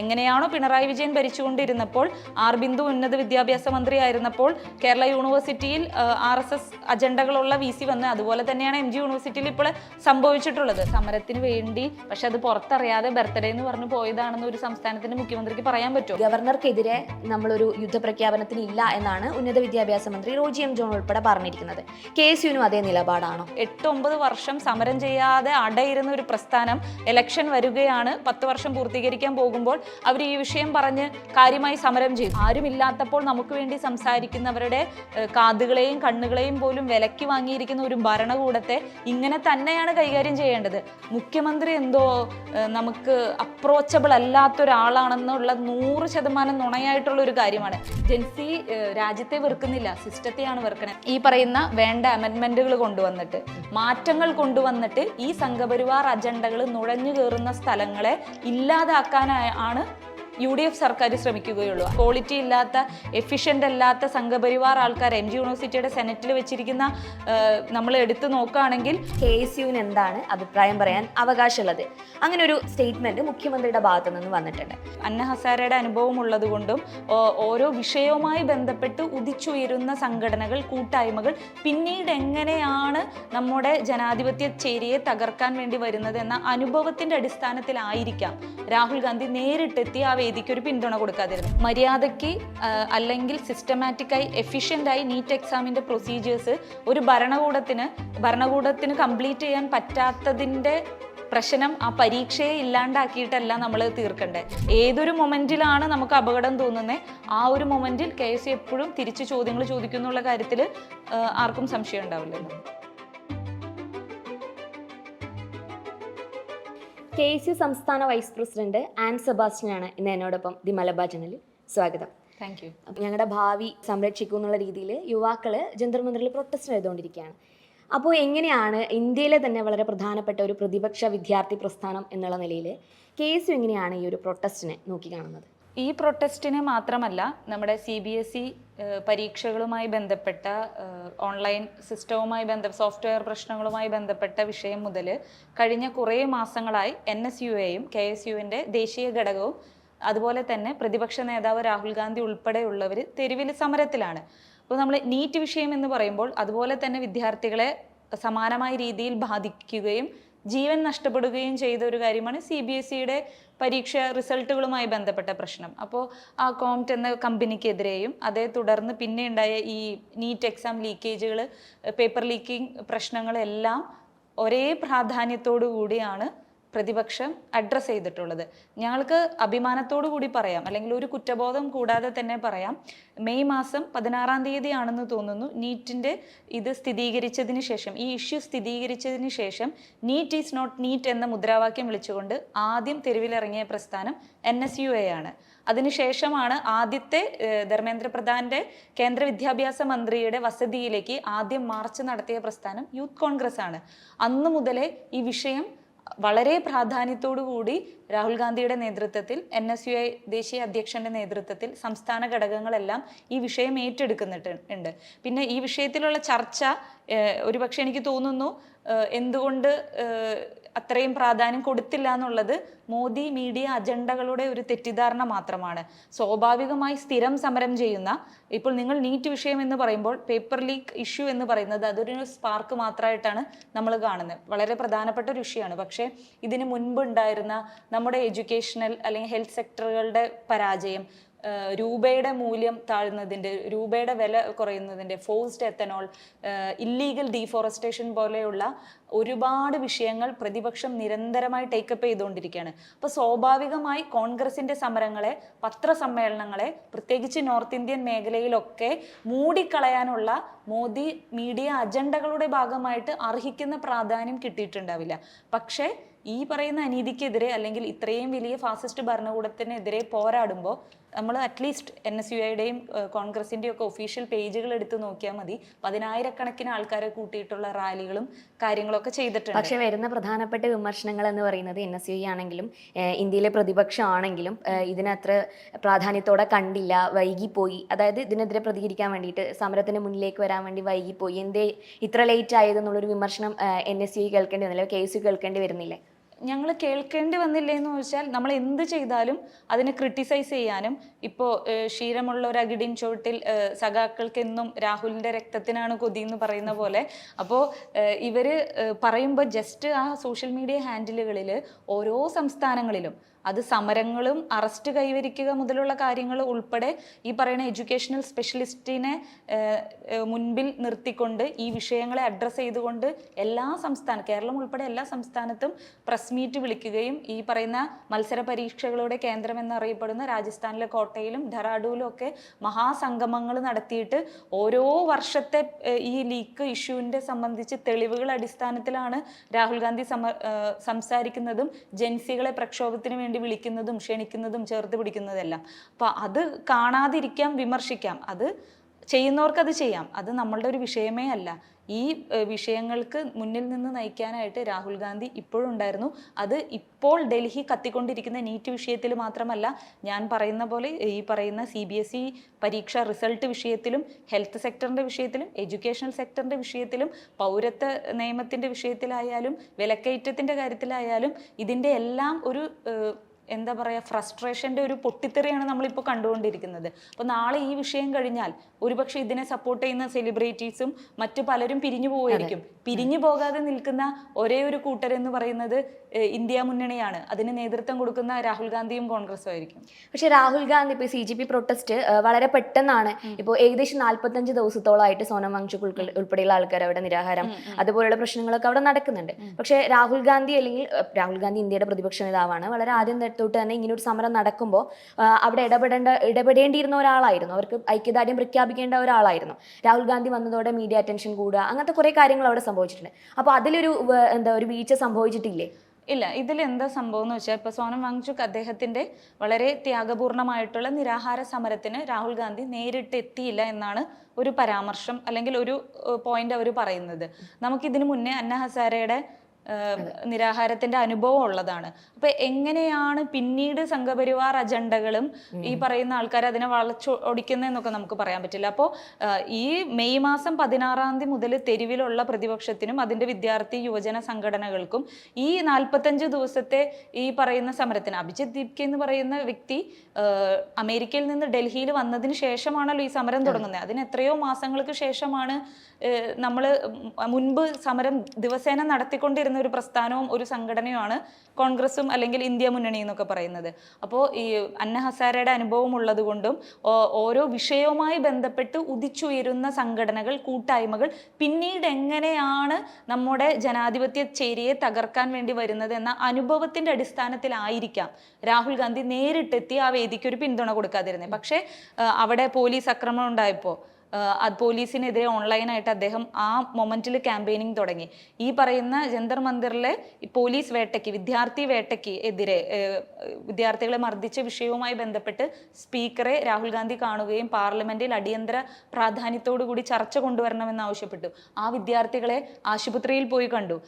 എങ്ങനെയാണോ പിണറായി വിജയൻ ഭരിച്ചുകൊണ്ടിരുന്നപ്പോൾ ആർ ബിന്ദു ഉന്നത വിദ്യാഭ്യാസ മന്ത്രി ആയിരുന്നപ്പോൾ കേരള യൂണിവേഴ്സിറ്റിയിൽ RSS അജണ്ടകളുള്ള VC വന്ന് അതുപോലെ തന്നെയാണ് MG യൂണിവേഴ്സിറ്റിയിൽ ഇപ്പോൾ സംഭവിച്ചിട്ടുള്ളത്. സമരത്തിന് വേണ്ടി പക്ഷെ അത് പുറത്തറിയാതെ ബർത്ത്ഡേ എന്ന് പറഞ്ഞു പോയതാണെന്ന് ഒരു സംസ്ഥാനത്തിന്റെ മുഖ്യമന്ത്രിക്ക് പറയാൻ പറ്റുമോ? ഗവർണർക്കെതിരെ നമ്മളൊരു യുദ്ധപ്രഖ്യാപനത്തിന് ഇല്ല എന്നാണ് ഉന്നത വിദ്യാഭ്യാസ മന്ത്രി റോജി എം ജോൺ ഉൾപ്പെടെ പറഞ്ഞിരിക്കുന്നത്. KSUവിനും അതേ നിലപാടാണോ? 8-9 വർഷം സമരം ചെയ്യാതെ അടയിരുന്ന ഒരു പ്രസ്ഥാനം ഇലക്ഷൻ വരികയാണ്, 10 വർഷം പൂർത്തീകരിക്കാൻ പോകുമ്പോൾ അവർ ഈ വിഷയം പറഞ്ഞ് കാര്യമായി സമരം ചെയ്തു. ആരുമില്ലാത്തപ്പോൾ നമുക്ക് വേണ്ടി സംസാരിക്കുന്നവരുടെ കാതുകളെയും കണ്ണുകളെയും പോലും വിലക്കി വാങ്ങിയിരിക്കുന്ന ഒരു ഭരണകൂടത്തെ ഇങ്ങനെ തന്നെയാണ് കൈകാര്യം ചെയ്യേണ്ടത്. മുഖ്യമന്ത്രി എന്തോ നമുക്ക് അപ്രോച്ചബിൾ അല്ലാത്ത ഒരാളാണെന്നുള്ള 100% നുണയായിട്ടുള്ള ഒരു കാര്യമാണ്. ജെൻസി രാജ്യത്തെ വെറുക്കുന്നില്ല, സിസ്റ്റത്തെയാണ് വെറുക്കണേ. ഈ പറയുന്ന വേണ്ട അമെൻമെന്റുകൾ കൊണ്ടുവന്നിട്ട് മാറ്റങ്ങൾ കൊണ്ടുവന്നിട്ട് ഈ സംഘപരിവാർ അജണ്ടകൾ നുഴഞ്ഞു കയറുന്ന സ്ഥലങ്ങളെ ഇല്ലാതാക്കാനാണ് UDF സർക്കാർ ശ്രമിക്കുകയുള്ളൂ. ക്വാളിറ്റി ഇല്ലാത്ത, എഫിഷ്യൻ്റ് അല്ലാത്ത സംഘപരിവാർ ആൾക്കാർ MG യൂണിവേഴ്സിറ്റിയുടെ സെനറ്റിൽ വെച്ചിരിക്കുന്ന നമ്മൾ എടുത്തു നോക്കുകയാണെങ്കിൽ KSUവിന് എന്താണ് അഭിപ്രായം പറയാൻ അവകാശമുള്ളത്? അങ്ങനെ ഒരു സ്റ്റേറ്റ്മെന്റ് മുഖ്യമന്ത്രിയുടെ ഭാഗത്തു നിന്ന് വന്നിട്ടുണ്ട്. അന്ന ഹസാരയുടെ അനുഭവം ഉള്ളതുകൊണ്ടും ഓരോ വിഷയവുമായി ബന്ധപ്പെട്ട് ഉദിച്ചുയരുന്ന സംഘടനകൾ, കൂട്ടായ്മകൾ പിന്നീട് എങ്ങനെയാണ് നമ്മുടെ ജനാധിപത്യ ചേരിയെ തകർക്കാൻ വേണ്ടി വരുന്നത് എന്ന അനുഭവത്തിന്റെ അടിസ്ഥാനത്തിലായിരിക്കാം രാഹുൽ ഗാന്ധി നേരിട്ടെത്തി ആ വേദിക്ക് ഒരു പിന്തുണ കൊടുക്കാതിരുന്നു. മര്യാദയ്ക്ക് അല്ലെങ്കിൽ സിസ്റ്റമാറ്റിക്കായി എഫിഷ്യൻ്റായി നീറ്റ് എക്സാമിന്റെ പ്രൊസീജിയേഴ്സ് ഒരു ഭരണകൂടത്തിന് കംപ്ലീറ്റ് ചെയ്യാൻ പറ്റാത്തതിന്റെ പ്രശ്നം ആ പരീക്ഷയെ ഇല്ലാണ്ടാക്കിയിട്ടല്ല നമ്മൾ തീർക്കണ്ടേ. ഏതൊരു മൊമെന്റിലാണ് നമുക്ക് അപകടം തോന്നുന്നത്, ആ ഒരു മൊമെന്റിൽ KSU എപ്പോഴും തിരിച്ച് ചോദ്യങ്ങൾ ചോദിക്കുന്നുള്ള കാര്യത്തിൽ ആർക്കും സംശയം ഉണ്ടാവില്ലല്ലോ. KSU സംസ്ഥാന വൈസ് പ്രസിഡന്റ് ആൻ സെബാസ്റ്റ്യനാണ് ഇന്ന് എന്നോടൊപ്പം ദി മലബാർ ജേണലിൽ. സ്വാഗതം. Thank you. ഞങ്ങളുടെ ഭാവി സംരക്ഷിക്കും എന്നുള്ള രീതിയിൽ യുവാക്കൾ ജന്തർ മന്ദിറിൽ പ്രൊട്ടസ്റ്റ് ചെയ്തുകൊണ്ടിരിക്കുകയാണ്. അപ്പോൾ എങ്ങനെയാണ് ഇന്ത്യയിലെ തന്നെ വളരെ പ്രധാനപ്പെട്ട ഒരു പ്രതിപക്ഷ വിദ്യാർത്ഥി പ്രസ്ഥാനം എന്നുള്ള നിലയിൽ KSU എങ്ങനെയാണ് ഈ ഒരു പ്രൊട്ടസ്റ്റിനെ നോക്കിക്കാണുന്നത്? ഈ പ്രൊട്ടസ്റ്റിന് മാത്രമല്ല, നമ്മുടെ CBSE പരീക്ഷകളുമായി ബന്ധപ്പെട്ട ഓൺലൈൻ സിസ്റ്റവുമായി സോഫ്റ്റ്വെയർ പ്രശ്നങ്ങളുമായി ബന്ധപ്പെട്ട വിഷയം മുതൽ കഴിഞ്ഞ കുറേ മാസങ്ങളായി NSUയെയും KSUവിൻ്റെ ദേശീയ ഘടകവും അതുപോലെ തന്നെ പ്രതിപക്ഷ നേതാവ് രാഹുൽ ഗാന്ധി ഉൾപ്പെടെയുള്ളവർ തെരുവിൽ സമരത്തിലാണ്. അപ്പോൾ നമ്മൾ നീറ്റ് വിഷയം എന്ന് പറയുമ്പോൾ അതുപോലെ തന്നെ വിദ്യാർത്ഥികളെ സമാനമായ രീതിയിൽ ബാധിക്കുകയും ജീവൻ നഷ്ടപ്പെടുകയും ചെയ്ത ഒരു കാര്യമാണ് CBSEയുടെ പരീക്ഷ റിസൾട്ടുകളുമായി ബന്ധപ്പെട്ട പ്രശ്നം. അപ്പോൾ ആ കോംറ്റ് എന്ന കമ്പനിക്കെതിരെയും അതേ തുടർന്ന് പിന്നെ ഉണ്ടായ ഈ നീറ്റ് എക്സാം ലീക്കേജുകൾ, പേപ്പർ ലീക്കിംഗ് പ്രശ്നങ്ങളെല്ലാം ഒരേ പ്രാധാന്യത്തോടു കൂടിയാണ് പ്രതിപക്ഷം അഡ്രസ്സ് ചെയ്തിട്ടുള്ളത്. ഞങ്ങൾക്ക് അഭിമാനത്തോടു കൂടി പറയാം, അല്ലെങ്കിൽ ഒരു കുറ്റബോധം കൂടാതെ തന്നെ പറയാം, മെയ് മാസം 16-ാം തീയതിയാണെന്ന് തോന്നുന്നു നീറ്റിൻ്റെ ഇത് സ്ഥിരീകരിച്ചതിന് ശേഷം, ഈ ഇഷ്യൂ സ്ഥിരീകരിച്ചതിന് ശേഷം നീറ്റ് ഈസ് നോട്ട് നീറ്റ് എന്ന മുദ്രാവാക്യം വിളിച്ചുകൊണ്ട് ആദ്യം തെരുവിലിറങ്ങിയ പ്രസ്ഥാനം NSUA ആണ്. അതിനുശേഷമാണ് ആദ്യത്തെ ധർമ്മേന്ദ്ര പ്രധാന്റെ കേന്ദ്ര വിദ്യാഭ്യാസ മന്ത്രിയുടെ വസതിയിലേക്ക് ആദ്യം മാർച്ച് നടത്തിയ പ്രസ്ഥാനം യൂത്ത് കോൺഗ്രസ് ആണ്. അന്നു മുതലേ ഈ വിഷയം വളരെ പ്രാധാന്യത്തോടു കൂടി രാഹുൽ ഗാന്ധിയുടെ നേതൃത്വത്തിൽ, NSUA ദേശീയ അധ്യക്ഷന്റെ നേതൃത്വത്തിൽ സംസ്ഥാന ഘടകങ്ങളെല്ലാം ഈ വിഷയം ഏറ്റെടുക്കുന്നുണ്ട്. പിന്നെ ഈ വിഷയത്തിലുള്ള ചർച്ച ഒരുപക്ഷെ എനിക്ക് തോന്നുന്നു എന്തുകൊണ്ട് അത്രയും പ്രാധാന്യം കൊടുത്തില്ല എന്നുള്ളത് മോദി മീഡിയ അജണ്ടകളുടെ ഒരു തെറ്റിദ്ധാരണ മാത്രമാണ്. സ്വാഭാവികമായി സ്ഥിരം സമരം ചെയ്യുന്ന, ഇപ്പോൾ നിങ്ങൾ നീറ്റ് വിഷയം എന്ന് പറയുമ്പോൾ പേപ്പർ ലീക്ക് ഇഷ്യൂ എന്ന് പറയുന്നത് അതൊരു സ്പാർക്ക് മാത്രമായിട്ടാണ് നമ്മൾ കാണുന്നത്. വളരെ പ്രധാനപ്പെട്ട ഒരു ഇഷ്യൂ ആണ്. പക്ഷേ ഇതിന് മുൻപ് ഉണ്ടായിരുന്ന നമ്മുടെ എഡ്യൂക്കേഷണൽ അല്ലെങ്കിൽ ഹെൽത്ത് സെക്ടറുകളുടെ പരാജയം, രൂപയുടെ മൂല്യം താഴുന്നതിൻ്റെ, രൂപയുടെ വില കുറയുന്നതിൻ്റെ, ഫോഴ്സ്ഡ് എത്തനോൾ, ഇല്ലീഗൽ ഡീഫോറസ്റ്റേഷൻ പോലെയുള്ള ഒരുപാട് വിഷയങ്ങൾ പ്രതിപക്ഷം നിരന്തരമായി ടേക്കപ്പ് ചെയ്തുകൊണ്ടിരിക്കുകയാണ്. അപ്പോൾ സ്വാഭാവികമായി കോൺഗ്രസിൻ്റെ സമരങ്ങളെ, പത്രസമ്മേളനങ്ങളെ, പ്രത്യേകിച്ച് നോർത്ത് ഇന്ത്യൻ മേഖലയിലൊക്കെ മൂടിക്കളയാനുള്ള മോദി മീഡിയ അജണ്ടകളുടെ ഭാഗമായിട്ട് അർഹിക്കുന്ന പ്രാധാന്യം കിട്ടിയിട്ടുണ്ടാവില്ല. പക്ഷേ ഈ പറയുന്ന അനീതിക്കെതിരെ അല്ലെങ്കിൽ ഇത്രയും വലിയ ഫാസിസ്റ്റ് ഭരണകൂടത്തിനെതിരെ പോരാടുമ്പോൾ നമ്മൾ അറ്റ്ലീസ്റ്റ് NSUയുടെയും കോൺഗ്രസിൻ്റെയും ഒക്കെ ഒഫീഷ്യൽ പേജുകൾ എടുത്ത് നോക്കിയാൽ മതി, 10,000-കണക്കിന് ആൾക്കാരെ കൂട്ടിയിട്ടുള്ള റാലികളും കാര്യങ്ങളൊക്കെ ചെയ്തിട്ടുണ്ട്. പക്ഷേ വരുന്ന പ്രധാനപ്പെട്ട വിമർശനങ്ങൾ എന്ന് പറയുന്നത് NSU ആണെങ്കിലും ഇന്ത്യയിലെ പ്രതിപക്ഷമാണെങ്കിലും ഇതിനത്ര പ്രാധാന്യത്തോടെ കണ്ടില്ല, വൈകിപ്പോയി. അതായത് ഇതിനെതിരെ പ്രതികരിക്കാൻ വേണ്ടിയിട്ട്, സമരത്തിന് മുന്നിലേക്ക് വരാൻ വേണ്ടി വൈകിപ്പോയി, എന്തേ ഇത്ര ലേറ്റ് ആയതെന്നുള്ളൊരു വിമർശനം NSU കേൾക്കേണ്ടി വന്നില്ല, KSU കേൾക്കേണ്ടി വരുന്നില്ലേ? ഞങ്ങൾ കേൾക്കേണ്ടി വന്നില്ലേന്ന് ചോദിച്ചാൽ നമ്മൾ എന്ത് ചെയ്താലും അതിനെ ക്രിട്ടിസൈസ് ചെയ്യാനും, ഇപ്പോൾ ക്ഷീരമുള്ള ഒരു അകിടിൻ ചോട്ടിൽ സഖാക്കൾക്ക് എന്നും രാഹുലിന്റെ രക്തത്തിനാണ് കൊതി എന്ന് പറയുന്ന പോലെ, അപ്പോൾ ഇവര് പറയുമ്പോൾ ജസ്റ്റ് ആ സോഷ്യൽ മീഡിയ ഹാൻഡിലുകളിൽ ഓരോ സംസ്ഥാനങ്ങളിലും അത് സമരങ്ങളും അറസ്റ്റ് കൈവരിക്കുക മുതലുള്ള കാര്യങ്ങൾ ഉൾപ്പെടെ ഈ പറയുന്ന എഡ്യൂക്കേഷണൽ സ്പെഷ്യലിസ്റ്റിനെ മുൻപിൽ നിർത്തിക്കൊണ്ട് ഈ വിഷയങ്ങളെ അഡ്രസ്സ് ചെയ്തുകൊണ്ട് കേരളം ഉൾപ്പെടെ എല്ലാ സംസ്ഥാനത്തും പ്രസ് മീറ്റ് വിളിക്കുകയും ഈ പറയുന്ന മത്സര പരീക്ഷകളുടെ കേന്ദ്രം എന്നറിയപ്പെടുന്ന രാജസ്ഥാനിലെ കോട്ടയിലും ഡെറാഡൂണിലും ഒക്കെ മഹാസംഗമങ്ങൾ നടത്തിയിട്ട് ഓരോ വർഷത്തെ ഈ ലീക്ക് ഇഷ്യൂവിൻ്റെ സംബന്ധിച്ച് തെളിവുകൾ അടിസ്ഥാനത്തിലാണ് രാഹുൽ ഗാന്ധി സംസാരിക്കുന്നതും ജൻസികളെ പ്രക്ഷോഭത്തിന് വേണ്ടി വിളിക്കുന്നതും ക്ഷണിക്കുന്നതും ചേർത്ത് പിടിക്കുന്നതെല്ലാം. അപ്പൊ അത് കാണാതിരിക്കാം, വിമർശിക്കാം, അത് ചെയ്യുന്നവർക്ക് അത് ചെയ്യാം, അത് നമ്മളുടെ ഒരു വിഷയമേ അല്ല. ഈ വിഷയങ്ങൾക്ക് മുന്നിൽ നിന്ന് നയിക്കാനായിട്ട് രാഹുൽ ഗാന്ധി ഇപ്പോഴും ഉണ്ടായിരുന്നു. അത് ഇപ്പോൾ ഡൽഹി കത്തിക്കൊണ്ടിരിക്കുന്ന നീറ്റ് വിഷയത്തിൽ മാത്രമല്ല, ഞാൻ പറയുന്ന പോലെ ഈ പറയുന്ന CBSE പരീക്ഷ റിസൾട്ട് വിഷയത്തിലും, ഹെൽത്ത് സെക്ടറിന്റെ വിഷയത്തിലും, എഡ്യൂക്കേഷണൽ സെക്ടറിന്റെ വിഷയത്തിലും, പൗരത്വ നിയമത്തിന്റെ വിഷയത്തിലായാലും, വിലക്കയറ്റത്തിന്റെ കാര്യത്തിലായാലും, ഇതിന്റെ എല്ലാം ഒരു എന്താ പറയുക, ഫ്രസ്ട്രേഷൻ്റെ ഒരു പൊട്ടിത്തെറിയാണ് നമ്മളിപ്പോൾ കണ്ടുകൊണ്ടിരിക്കുന്നത്. അപ്പോൾ നാളെ ഈ വിഷയം കഴിഞ്ഞാൽ ഒരുപക്ഷെ ഇതിനെ സപ്പോർട്ട് ചെയ്യുന്ന സെലിബ്രിറ്റീസും മറ്റു പലരും പിരിഞ്ഞു പോവുമായിരിക്കും. പിരിഞ്ഞു പോകാതെ നിൽക്കുന്ന ഒരേ ഒരു കൂട്ടരെന്ന് പറയുന്നത് ഇന്ത്യ മുന്നണിയാണ്. അതിന് നേതൃത്വം കൊടുക്കുന്ന രാഹുൽ ഗാന്ധിയും കോൺഗ്രസും ആയിരിക്കും. പക്ഷേ രാഹുൽ ഗാന്ധി ഇപ്പോൾ CGP പ്രൊട്ടസ്റ്റ് വളരെ പെട്ടെന്നാണ്, ഇപ്പോൾ ഏകദേശം 45 ദിവസത്തോളമായിട്ട് സോനം വാങ്ചുക് ഉൾപ്പെടെയുള്ള ആൾക്കാർ അവിടെ നിരാഹാരം അതുപോലുള്ള പ്രശ്നങ്ങളൊക്കെ അവിടെ നടക്കുന്നുണ്ട്. പക്ഷേ രാഹുൽ ഗാന്ധി ഇന്ത്യയുടെ പ്രതിപക്ഷ നേതാവാണ്. വളരെ ആദ്യം തൊട്ട് തന്നെ ഇങ്ങനെ ഒരു സമരം നടക്കുമ്പോൾ അവിടെ ഇടപെടേണ്ടിയിരുന്ന ഒരാളായിരുന്നു, അവർക്ക് ഐക്യദാർഢ്യം പ്രഖ്യാപിക്കേണ്ട ഒരാളായിരുന്നു. രാഹുൽ ഗാന്ധി വന്നതോടെ മീഡിയ അറ്റൻഷൻ കൂടുക, അങ്ങനത്തെ കുറേ കാര്യങ്ങൾ അവിടെ സംഭവിച്ചിട്ടുണ്ട്. അപ്പോൾ അതിലൊരു ഒരു വീഴ്ച സംഭവിച്ചിട്ടില്ലേ? ഇല്ല, ഇതിൽ എന്താ സംഭവം എന്ന് വെച്ചാൽ, ഇപ്പോൾ സോനം വാങ്ചുക് അദ്ദേഹത്തിന്റെ വളരെ ത്യാഗപൂർണമായിട്ടുള്ള നിരാഹാര സമരത്തിന് രാഹുൽ ഗാന്ധി നേരിട്ട് എത്തിയില്ല എന്നാണ് ഒരു പരാമർശം അല്ലെങ്കിൽ ഒരു പോയിന്റ് അവർ പറയുന്നത്. നമുക്കിതിനു മുന്നേ അന്ന ഹസാരയുടെ നിരാഹാരത്തിന്റെ അനുഭവം ഉള്ളതാണ്. അപ്പൊ എങ്ങനെയാണ് പിന്നീട് സംഘപരിവാർ അജണ്ടകളും ഈ പറയുന്ന ആൾക്കാർ അതിനെ വളച്ചൊടിക്കുന്നതെന്നൊക്കെ നമുക്ക് പറയാൻ പറ്റില്ല. അപ്പോൾ ഈ മെയ് മാസം 16 മുതൽ തെരുവിലുള്ള പ്രതിപക്ഷത്തിനും അതിന്റെ വിദ്യാർത്ഥി യുവജന സംഘടനകൾക്കും ഈ 45 ദിവസത്തെ ഈ പറയുന്ന സമരത്തിന്, അഭിജിത് ദീപ്കെ എന്ന് പറയുന്ന വ്യക്തി അമേരിക്കയിൽ നിന്ന് ഡൽഹിയിൽ വന്നതിന് ശേഷമാണല്ലോ ഈ സമരം തുടങ്ങുന്നത്. അതിന് എത്രയോ മാസങ്ങൾക്ക് ശേഷമാണ് നമ്മൾ മുൻപ് സമരം ദിവസേന നടത്തിക്കൊണ്ടിരുന്ന ഒരു പ്രസ്ഥാനവും ഒരു സംഘടനയുമാണ് കോൺഗ്രസും അല്ലെങ്കിൽ ഇന്ത്യ മുന്നണി എന്നൊക്കെ പറയുന്നത്. അപ്പോൾ ഈ അന്ന ഹസാരയുടെ അനുഭവം ഉള്ളത് കൊണ്ടും ഓരോ വിഷയവുമായി ബന്ധപ്പെട്ട് ഉദിച്ചുയരുന്ന സംഘടനകൾ, കൂട്ടായ്മകൾ പിന്നീട് എങ്ങനെയാണ് നമ്മുടെ ജനാധിപത്യ ചേരിയെ തകർക്കാൻ വേണ്ടി വരുന്നത് എന്ന അനുഭവത്തിന്റെ അടിസ്ഥാനത്തിലായിരിക്കാം രാഹുൽ ഗാന്ധി നേരിട്ടെത്തി ആ വേദിക്ക് ഒരു പിന്തുണ കൊടുക്കാതിരുന്നത്. പക്ഷേ അവിടെ പോലീസ് ആക്രമണം ഉണ്ടായപ്പോൾ അത് പോലീസിനെതിരെ ഓൺലൈനായിട്ട് അദ്ദേഹം ആ മൊമെന്റിൽ ക്യാമ്പയിനിങ് തുടങ്ങി. ഈ പറയുന്ന ജന്തർ മന്ദിറിലെ പോലീസ് വേട്ടയ്ക്ക്, വിദ്യാർത്ഥി വേട്ടയ്ക്ക് എതിരെ, വിദ്യാർത്ഥികളെ മർദ്ദിച്ച വിഷയവുമായി ബന്ധപ്പെട്ട് സ്പീക്കറെ രാഹുൽ ഗാന്ധി കാണുകയും പാർലമെന്റിൽ അടിയന്തര പ്രാധാന്യത്തോടു കൂടി ചർച്ച കൊണ്ടുവരണമെന്ന് ആവശ്യപ്പെട്ടു. ആ വിദ്യാർത്ഥികളെ ആശുപത്രിയിൽ പോയി കണ്ടു.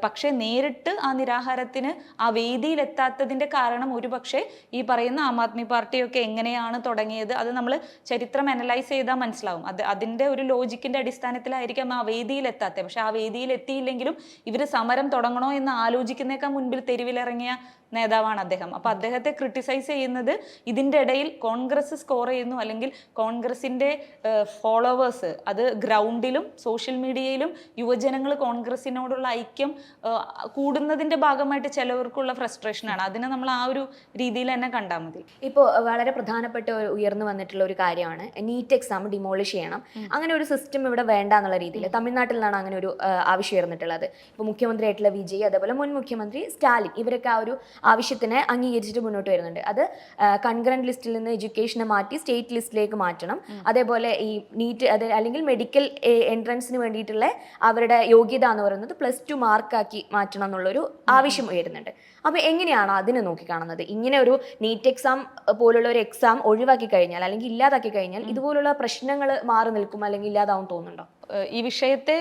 പക്ഷെ നേരിട്ട് ആ നിരാഹാരത്തിന് ആ വേദിയിലെത്താത്തതിന്റെ കാരണം ഒരുപക്ഷെ ഈ പറയുന്ന ആം ആദ്മി പാർട്ടിയൊക്കെ എങ്ങനെയാണ് തുടങ്ങിയത്, അത് നമ്മൾ ചരിത്രം അനലൈസ് ചെയ്താൽ മനസ്സിലാവും. അതിന്റെ ഒരു ലോജിക്കിന്റെ അടിസ്ഥാനത്തിലായിരിക്കാം ആ വേദിയിൽ എത്താത്തത്. പക്ഷെ ആ വേദിയിൽ എത്തിയില്ലെങ്കിലും ഇവര് സമരം തുടങ്ങണോ എന്ന് ആലോചിക്കുന്നേക്കാൾ മുൻപിൽ തെരുവിലിറങ്ങിയ നേതാവാണ് അദ്ദേഹം. അപ്പൊ അദ്ദേഹത്തെ ക്രിട്ടിസൈസ് ചെയ്യുന്നത് ഇതിന്റെ ഇടയിൽ കോൺഗ്രസ് സ്കോർ ചെയ്യുന്നു, അല്ലെങ്കിൽ കോൺഗ്രസിന്റെ ഫോളോവേഴ്സ്, അത് ഗ്രൗണ്ടിലും സോഷ്യൽ മീഡിയയിലും യുവജനങ്ങൾ കോൺഗ്രസിനോടുള്ള ഐക്യം കൂടുന്നതിന്റെ ഭാഗമായിട്ട് ചിലവർക്കുള്ള ഫ്രസ്ട്രേഷനാണ്. അതിനെ നമ്മൾ ആ ഒരു രീതിയിൽ തന്നെ കണ്ടാൽ മതി. ഇപ്പോൾ വളരെ പ്രധാനപ്പെട്ട ഉയർന്നു വന്നിട്ടുള്ള ഒരു കാര്യമാണ് നീറ്റ് എക്സാം ഡിമോളിഷ് ചെയ്യണം. അങ്ങനെ ഒരു സിസ്റ്റം ഇവിടെ വേണ്ട എന്നുള്ള രീതിയിൽ തമിഴ്നാട്ടിൽ നിന്നാണ് അങ്ങനെ ഒരു ആവശ്യം ഉയർന്നിട്ടുള്ളത്. ഇപ്പോൾ മുഖ്യമന്ത്രിയായിട്ടുള്ള വിജയ്, അതേപോലെ മുൻ മുഖ്യമന്ത്രി സ്റ്റാലിൻ, ഇവരൊക്കെ ആ ഒരു ആവശ്യത്തിനെ അംഗീകരിച്ചിട്ട് മുന്നോട്ട് വരുന്നുണ്ട്. അത് കൺകറന്റ് ലിസ്റ്റിൽ നിന്ന് എഡ്യൂക്കേഷനെ മാറ്റി സ്റ്റേറ്റ് ലിസ്റ്റിലേക്ക് മാറ്റണം. അതേപോലെ ഈ നീറ്റ് അല്ലെങ്കിൽ മെഡിക്കൽ എൻട്രൻസിന് വേണ്ടിയിട്ടുള്ള അവരുടെ യോഗ്യത എന്ന് പറയുന്നത് +2 മാർക്കാക്കി മാറ്റണം എന്നുള്ളൊരു ആവശ്യം ഉയരുന്നുണ്ട്. അപ്പോൾ എങ്ങനെയാണ് അതിനെ നോക്കിക്കാണുന്നത്? ഇങ്ങനെ ഒരു നീറ്റ് എക്സാം പോലുള്ള ഒരു എക്സാം ഒഴിവാക്കി കഴിഞ്ഞാൽ അല്ലെങ്കിൽ ഇല്ലാതാക്കി കഴിഞ്ഞാൽ ഇതുപോലുള്ള പ്രശ്നങ്ങൾ മാറി നിൽക്കും അല്ലെങ്കിൽ ഇല്ലാതാവും തോന്നുന്നുണ്ടോ? ഈ വിഷയത്തെ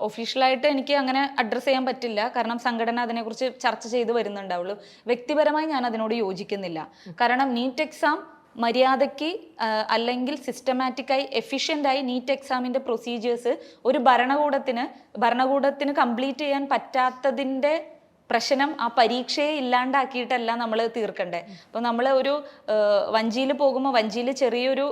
ഒഫീഷ്യലായിട്ട് എനിക്ക് അങ്ങനെ അഡ്രസ്സ് ചെയ്യാൻ പറ്റില്ല, കാരണം സംഘടന അതിനെക്കുറിച്ച് ചർച്ച ചെയ്ത് വരുന്നുണ്ടാവുള്ളൂ. വ്യക്തിപരമായി ഞാൻ അതിനോട് യോജിക്കുന്നില്ല. കാരണം നീറ്റ് എക്സാം മര്യാദയ്ക്ക് അല്ലെങ്കിൽ സിസ്റ്റമാറ്റിക്കായി എഫിഷ്യൻ്റായി നീറ്റ് എക്സാമിൻ്റെ പ്രൊസീജിയേഴ്സ് ഒരു ഭരണകൂടത്തിന് കംപ്ലീറ്റ് ചെയ്യാൻ പറ്റാത്തതിൻ്റെ പ്രശ്നം ആ പരീക്ഷയെ ഇല്ലാണ്ടാക്കിയിട്ടല്ല നമ്മൾ തീർക്കണ്ടേ. അപ്പൊ നമ്മൾ ഒരു വഞ്ചിയിൽ പോകുമ്പോൾ വഞ്ചിയിൽ ചെറിയൊരു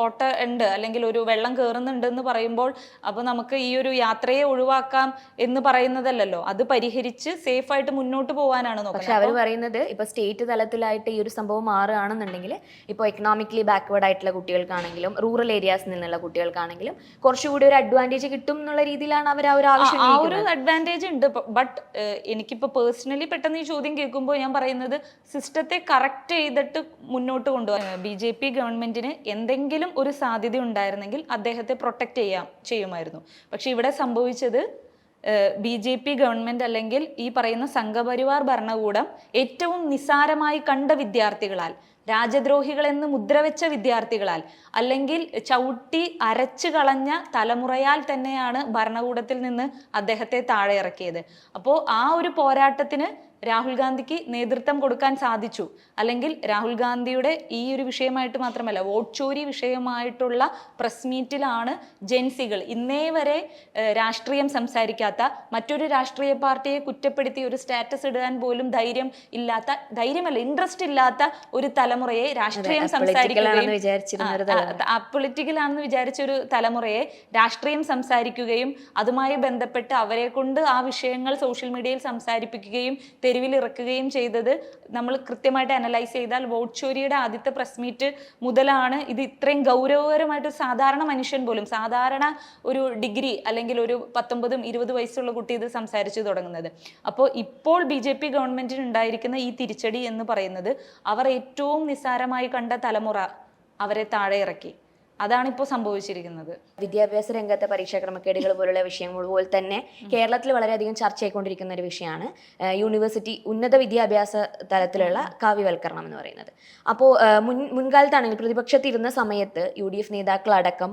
ഓട്ട ഉണ്ട്, അല്ലെങ്കിൽ ഒരു വെള്ളം കയറുന്നുണ്ട് എന്ന് പറയുമ്പോൾ അപ്പൊ നമുക്ക് ഈ ഒരു യാത്രയെ ഒഴിവാക്കാം എന്ന് പറയുന്നതല്ലല്ലോ, അത് പരിഹരിച്ച് സേഫ് ആയിട്ട് മുന്നോട്ട് പോകാനാണ് നോക്കുന്നത്. പക്ഷെ അവർ പറയുന്നത് ഇപ്പൊ സ്റ്റേറ്റ് തലത്തിലായിട്ട് ഈ ഒരു സംഭവം മാറുകയാണെന്നുണ്ടെങ്കിൽ ഇപ്പോൾ എക്കണോമിക്കലി ബാക്ക്വേർഡ് ആയിട്ടുള്ള കുട്ടികൾക്കാണെങ്കിലും റൂറൽ ഏരിയാസിൽ നിന്നുള്ള കുട്ടികൾക്കാണെങ്കിലും കുറച്ചുകൂടി ഒരു അഡ്വാൻറ്റേജ് കിട്ടും എന്നുള്ള രീതിയിലാണ് അവർ ആ ഒരു ആവശ്യം. ആ ഒരു അഡ്വാൻറ്റേജ് ഉണ്ട്. ബട്ട് എനിക്കിപ്പോ പേഴ്സണലി പെട്ടെന്ന് ഈ ചോദ്യം കേൾക്കുമ്പോൾ ഞാൻ പറയുന്നത് സിസ്റ്റത്തെ കറക്റ്റ് ചെയ്തിട്ട് മുന്നോട്ട് കൊണ്ടുപോകാൻ BJP ഗവൺമെന്റിന് എന്തെങ്കിലും ഒരു സാധ്യത ഉണ്ടായിരുന്നെങ്കിൽ അദ്ദേഹത്തെ പ്രൊട്ടക്ട് ചെയ്യുമായിരുന്നു. പക്ഷെ ഇവിടെ സംഭവിച്ചത് BJP ഗവൺമെന്റ് അല്ലെങ്കിൽ ഈ പറയുന്ന സംഘപരിവാർ ഭരണകൂടം ഏറ്റവും നിസ്സാരമായി കണ്ട വിദ്യാർത്ഥികളാൽ, രാജദ്രോഹികളെന്ന് മുദ്രവെച്ച വിദ്യാർത്ഥികളാൽ, അല്ലെങ്കിൽ ചവിട്ടി അരച്ചു കളഞ്ഞ തലമുറയാൽ തന്നെയാണ് ഭരണകൂടത്തിൽ നിന്ന് അദ്ദേഹത്തെ താഴെ ഇറക്കിയത്. അപ്പോൾ ആ ഒരു പോരാട്ടത്തിന് രാഹുൽ ഗാന്ധിക്ക് നേതൃത്വം കൊടുക്കാൻ സാധിച്ചു. അല്ലെങ്കിൽ രാഹുൽ ഗാന്ധിയുടെ ഈ ഒരു വിഷയമായിട്ട് മാത്രമല്ല, വോട്ട് ചോരി വിഷയമായിട്ടുള്ള പ്രസ് മീറ്റിലാണ് ജെൻസികൾ ഇന്നേ വരെ രാഷ്ട്രീയം സംസാരിക്കാത്ത, മറ്റൊരു രാഷ്ട്രീയ പാർട്ടിയെ കുറ്റപ്പെടുത്തി ഒരു സ്റ്റാറ്റസ് ഇടാൻ പോലും ഇൻട്രസ്റ്റ് ഇല്ലാത്ത ഒരു തലമുറയെ രാഷ്ട്രീയം സംസാരിക്കുകയും പൊളിറ്റിക്കൽ ആണെന്ന് വിചാരിച്ച ഒരു തലമുറയെ രാഷ്ട്രീയം സംസാരിക്കുകയും അതുമായി ബന്ധപ്പെട്ട് അവരെ കൊണ്ട് ആ വിഷയങ്ങൾ സോഷ്യൽ മീഡിയയിൽ സംസാരിപ്പിക്കുകയും തെരുവിൽ ഇറക്കുകയും ചെയ്തത് നമ്മൾ കൃത്യമായിട്ട് അനലൈസ് ചെയ്താൽ വോട്ട് ചോരിയുടെ ആദ്യത്തെ പ്രസ് മീറ്റ് മുതലാണ് ഇത് ഇത്രയും ഗൗരവകരമായിട്ട് സാധാരണ മനുഷ്യൻ പോലും, സാധാരണ ഒരു ഡിഗ്രി അല്ലെങ്കിൽ ഒരു 19-20 വയസ്സുള്ള കുട്ടി ഇത് സംസാരിച്ചു തുടങ്ങുന്നത്. അപ്പോൾ ഇപ്പോൾ BJP ഗവൺമെന്റിന് ഉണ്ടായിരിക്കുന്ന ഈ തിരിച്ചടി എന്ന് പറയുന്നത് അവർ ഏറ്റവും നിസ്സാരമായി കണ്ട തലമുറ അവരെ താഴെ ഇറക്കി. അതാണ് ഇപ്പോൾ സംഭവിച്ചിരിക്കുന്നത്. വിദ്യാഭ്യാസ രംഗത്തെ പരീക്ഷാ ക്രമക്കേടുകൾ പോലുള്ള വിഷയങ്ങൾ പോലെ തന്നെ കേരളത്തിൽ വളരെയധികം ചർച്ച ചെയ്തുകൊണ്ടിരിക്കുന്ന ഒരു വിഷയമാണ് യൂണിവേഴ്സിറ്റി ഉന്നത വിദ്യാഭ്യാസ തലത്തിലുള്ള കാവ്യവൽക്കരണം എന്ന് പറയുന്നത്. അപ്പോൾ മുൻകാലത്താണെങ്കിൽ പ്രതിപക്ഷത്തിരുന്ന സമയത്ത് UDF നേതാക്കളടക്കം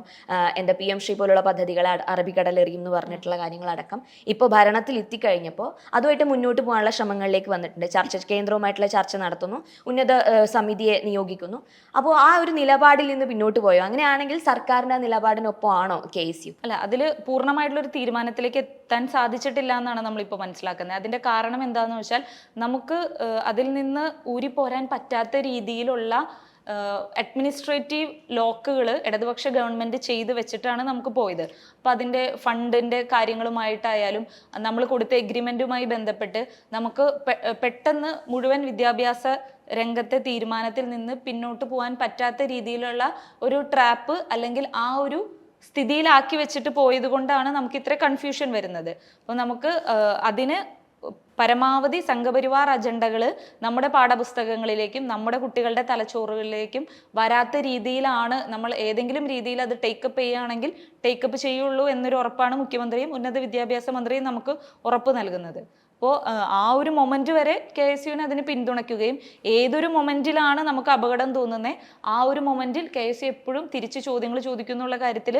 എന്താ PM ശ്രീ പോലുള്ള പദ്ധതികൾ, അറബിക്കടലെറിയും എന്ന് പറഞ്ഞിട്ടുള്ള കാര്യങ്ങളടക്കം ഇപ്പോൾ ഭരണത്തിൽ എത്തിക്കഴിഞ്ഞപ്പോൾ അതുമായിട്ട് മുന്നോട്ട് പോകാനുള്ള ശ്രമങ്ങളിലേക്ക് വന്നിട്ടുണ്ട്. കേന്ദ്രവുമായിട്ടുള്ള ചർച്ച നടത്തുന്നു, ഉന്നത സമിതിയെ നിയോഗിക്കുന്നു. അപ്പോൾ ആ ഒരു നിലപാടിൽ നിന്ന് പിന്നോട്ട് പോയോ? അങ്ങനെയാണെങ്കിൽ സർക്കാരിന്റെ നിലപാടിനൊപ്പം ആണോ KSU? അല്ല, അതിൽ പൂർണ്ണമായിട്ടുള്ള ഒരു തീരുമാനത്തിലേക്ക് എത്താൻ സാധിച്ചിട്ടില്ല എന്നാണ് നമ്മളിപ്പോൾ മനസ്സിലാക്കുന്നത്. അതിന്റെ കാരണം എന്താണെന്ന് വെച്ചാൽ നമുക്ക് അതിൽ നിന്ന് ഊരിപ്പോരാൻ പറ്റാത്ത രീതിയിലുള്ള അഡ്മിനിസ്ട്രേറ്റീവ് ലോക്കുകൾ ഇടതുപക്ഷ ഗവൺമെന്റ് ചെയ്ത് വെച്ചിട്ടാണ് നമുക്ക് പോയത്. അപ്പം അതിൻ്റെ ഫണ്ടിൻ്റെ കാര്യങ്ങളുമായിട്ടായാലും നമ്മൾ കൊടുത്ത എഗ്രിമെൻറ്റുമായി ബന്ധപ്പെട്ട് നമുക്ക് പെട്ടെന്ന് മുഴുവൻ വിദ്യാഭ്യാസ രംഗത്തെ തീരുമാനത്തിൽ നിന്ന് പിന്നോട്ട് പോകാൻ പറ്റാത്ത രീതിയിലുള്ള ഒരു ട്രാപ്പ് അല്ലെങ്കിൽ ആ ഒരു സ്ഥിതിയിലാക്കി വെച്ചിട്ട് പോയത് കൊണ്ടാണ് നമുക്ക് ഇത്ര കൺഫ്യൂഷൻ വരുന്നത്. അപ്പോൾ നമുക്ക് അതിന് പരമാവധി സംഘപരിവാർ അജണ്ടകൾ നമ്മുടെ പാഠപുസ്തകങ്ങളിലേക്കും നമ്മുടെ കുട്ടികളുടെ തലച്ചോറുകളിലേക്കും വരാത്ത രീതിയിലാണ് നമ്മൾ ഏതെങ്കിലും രീതിയിൽ അത് ടേക്കപ്പ് ചെയ്യുകയാണെങ്കിൽ ടേക്കപ്പ് ചെയ്യുള്ളൂ എന്നൊരു ഉറപ്പാണ് മുഖ്യമന്ത്രിയും ഉന്നത വിദ്യാഭ്യാസ മന്ത്രിയും നമുക്ക് ഉറപ്പ് നൽകുന്നത്. അപ്പോൾ ആ ഒരു മൊമെന്റ് വരെ KSUവിനെ അതിന് പിന്തുണയ്ക്കുകയും ഏതൊരു മൊമെന്റിലാണ് നമുക്ക് അപകടം തോന്നുന്നത് ആ ഒരു മൊമെന്റിൽ KSU എപ്പോഴും തിരിച്ച് ചോദ്യങ്ങൾ ചോദിക്കുന്നുള്ള കാര്യത്തിൽ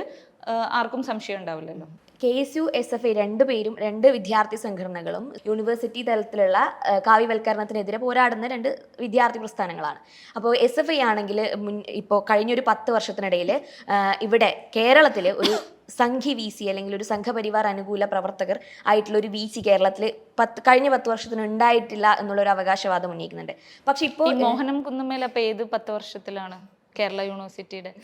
ആർക്കും സംശയം ഉണ്ടാവില്ലല്ലോ. KSU SFI രണ്ടുപേരും, രണ്ട് വിദ്യാർത്ഥി സംഘടനകളും യൂണിവേഴ്സിറ്റി തലത്തിലുള്ള കാവ്യവൽക്കരണത്തിനെതിരെ പോരാടുന്ന രണ്ട് വിദ്യാർത്ഥി പ്രസ്ഥാനങ്ങളാണ്. അപ്പോൾ SFI ആണെങ്കിൽ ഇപ്പോൾ കഴിഞ്ഞൊരു 10 വർഷത്തിനിടയിൽ ഇവിടെ കേരളത്തിൽ ഒരു സംഘി VC അല്ലെങ്കിൽ ഒരു സംഘപരിവാർ അനുകൂല പ്രവർത്തകർ ആയിട്ടുള്ള ഒരു VC കേരളത്തിൽ കഴിഞ്ഞ 10 വർഷത്തിന് ഉണ്ടായിട്ടില്ല എന്നുള്ളൊരു അവകാശവാദം ഉന്നയിക്കുന്നുണ്ട്. പക്ഷെ ഇപ്പോൾ മോഹനം കുന്നുമേൽ അപ്പോൾ ഏത് 10 വർഷത്തിലാണ് കേരള യൂണിവേഴ്സിറ്റിയുടെ?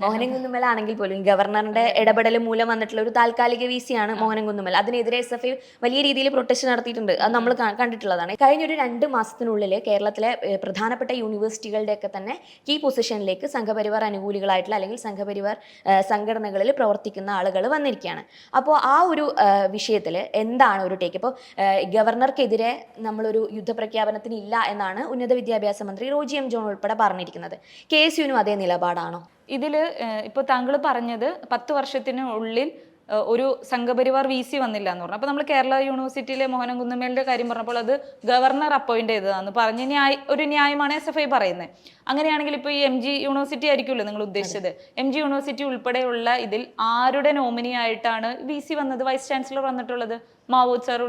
മോഹനം കുന്നുമൽ ആണെങ്കിൽ പോലും ഗവർണറിന്റെ ഇടപെടൽ മൂലം വന്നിട്ടുള്ള ഒരു താൽക്കാലിക VC ആണ് മോഹനം കുന്നുമൽ. അതിനെതിരെ SFI വലിയ രീതിയിൽ പ്രൊട്ടസ്റ്റ് നടത്തിയിട്ടുണ്ട്. അത് നമ്മൾ കണ്ടിട്ടുള്ളതാണ്. കഴിഞ്ഞൊരു 2 മാസത്തിനുള്ളിൽ കേരളത്തിലെ പ്രധാനപ്പെട്ട യൂണിവേഴ്സിറ്റികളുടെയൊക്കെ തന്നെ കീ പൊസിഷനിലേക്ക് സംഘപരിവാർ അനുകൂലികളായിട്ടുള്ള അല്ലെങ്കിൽ സംഘപരിവാർ സംഘടനകളിൽ പ്രവർത്തിക്കുന്ന ആളുകൾ വന്നിരിക്കുകയാണ്. അപ്പോൾ ആ ഒരു വിഷയത്തിൽ എന്താണ് ഒരു ടേക്ക്? ഇപ്പോൾ ഗവർണർക്കെതിരെ നമ്മളൊരു യുദ്ധപ്രഖ്യാപനത്തിന് ഇല്ല എന്നാണ് ഉന്നത വിദ്യാഭ്യാസ മന്ത്രി റോജി M. ജോൺ ഉൾപ്പെടെ പറഞ്ഞിരിക്കുന്നത്. KSUവിനും അതേ നിലപാടാണോ? ഇതിൽ ഇപ്പോൾ താങ്കൾ പറഞ്ഞത് 10 വർഷത്തിനുള്ളിൽ ഒരു സംഘപരിവാർ VC വന്നില്ല എന്ന് പറഞ്ഞു. അപ്പോൾ നമ്മൾ കേരള യൂണിവേഴ്സിറ്റിയിലെ മോഹനം കുന്നുമേലിൻ്റെ കാര്യം പറഞ്ഞപ്പോൾ അത് ഗവർണർ അപ്പോയിന്റ് ചെയ്തതാന്ന് പറഞ്ഞ് ഒരു ന്യായമാണ് SFI പറയുന്നത്. അങ്ങനെയാണെങ്കിൽ ഇപ്പോൾ ഈ MG യൂണിവേഴ്സിറ്റി ആയിരിക്കുമല്ലോ നിങ്ങൾ ഉദ്ദേശിച്ചത്. MG യൂണിവേഴ്സിറ്റി ഉൾപ്പെടെയുള്ള ഇതിൽ ആരുടെ നോമിനി ആയിട്ടാണ് VC വന്നത്? വൈസ് ചാൻസലർ വന്നിട്ടുള്ളത് മാവൂദ് സാർ.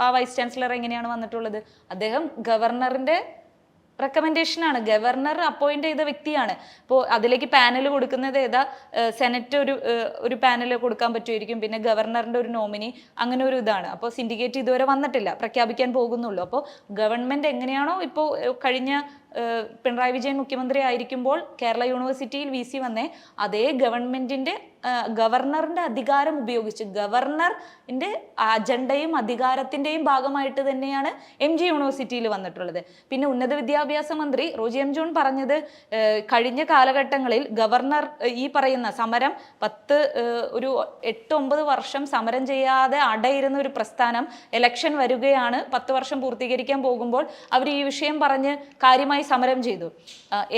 ആ വൈസ് ചാൻസലർ എങ്ങനെയാണ് വന്നിട്ടുള്ളത്? അദ്ദേഹം ഗവർണറിന്റെ റെക്കമെൻഡേഷനാണ്. ഗവർണർ അപ്പോയിന്റ് ചെയ്ത വ്യക്തിയാണ്. ഇപ്പോൾ അതിലേക്ക് പാനൽ കൊടുക്കുന്നത് ഏതാ, സെനറ്റ് ഒരു പാനൽ കൊടുക്കാൻ പറ്റുമായിരിക്കും, പിന്നെ ഗവർണറിന്റെ ഒരു നോമിനി, അങ്ങനെ ഒരു ഇതാണ്. അപ്പോൾ സിൻഡിക്കേറ്റ് ഇതുവരെ വന്നിട്ടില്ല, പ്രഖ്യാപിക്കാൻ പോകുന്നുള്ളൂ. അപ്പോൾ ഗവൺമെന്റ് എങ്ങനെയാണോ ഇപ്പോൾ കഴിഞ്ഞ പിണറായി വിജയൻ മുഖ്യമന്ത്രി ആയിരിക്കുമ്പോൾ കേരള യൂണിവേഴ്സിറ്റിയിൽ VC വന്നേ, അതേ ഗവൺമെന്റിന്റെ ഗവർണറിന്റെ അധികാരം ഉപയോഗിച്ച് ഗവർണറിന്റെ അജണ്ടയും അധികാരത്തിന്റെയും ഭാഗമായിട്ട് തന്നെയാണ് MG യൂണിവേഴ്സിറ്റിയിൽ വന്നിട്ടുള്ളത്. പിന്നെ ഉന്നത വിദ്യാഭ്യാസ മന്ത്രി റോജി എം ജോൺ പറഞ്ഞത് കഴിഞ്ഞ കാലഘട്ടങ്ങളിൽ ഗവർണർ ഈ പറയുന്ന സമരം ഒരു 8-9 വർഷം സമരം ചെയ്യാതെ അടയിരുന്ന ഒരു പ്രസ്ഥാനം ഇലക്ഷൻ വരികയാണ്, 10 വർഷം പൂർത്തീകരിക്കാൻ പോകുമ്പോൾ അവർ ഈ വിഷയം പറഞ്ഞ് കാര്യമായി സമരം ചെയ്തു.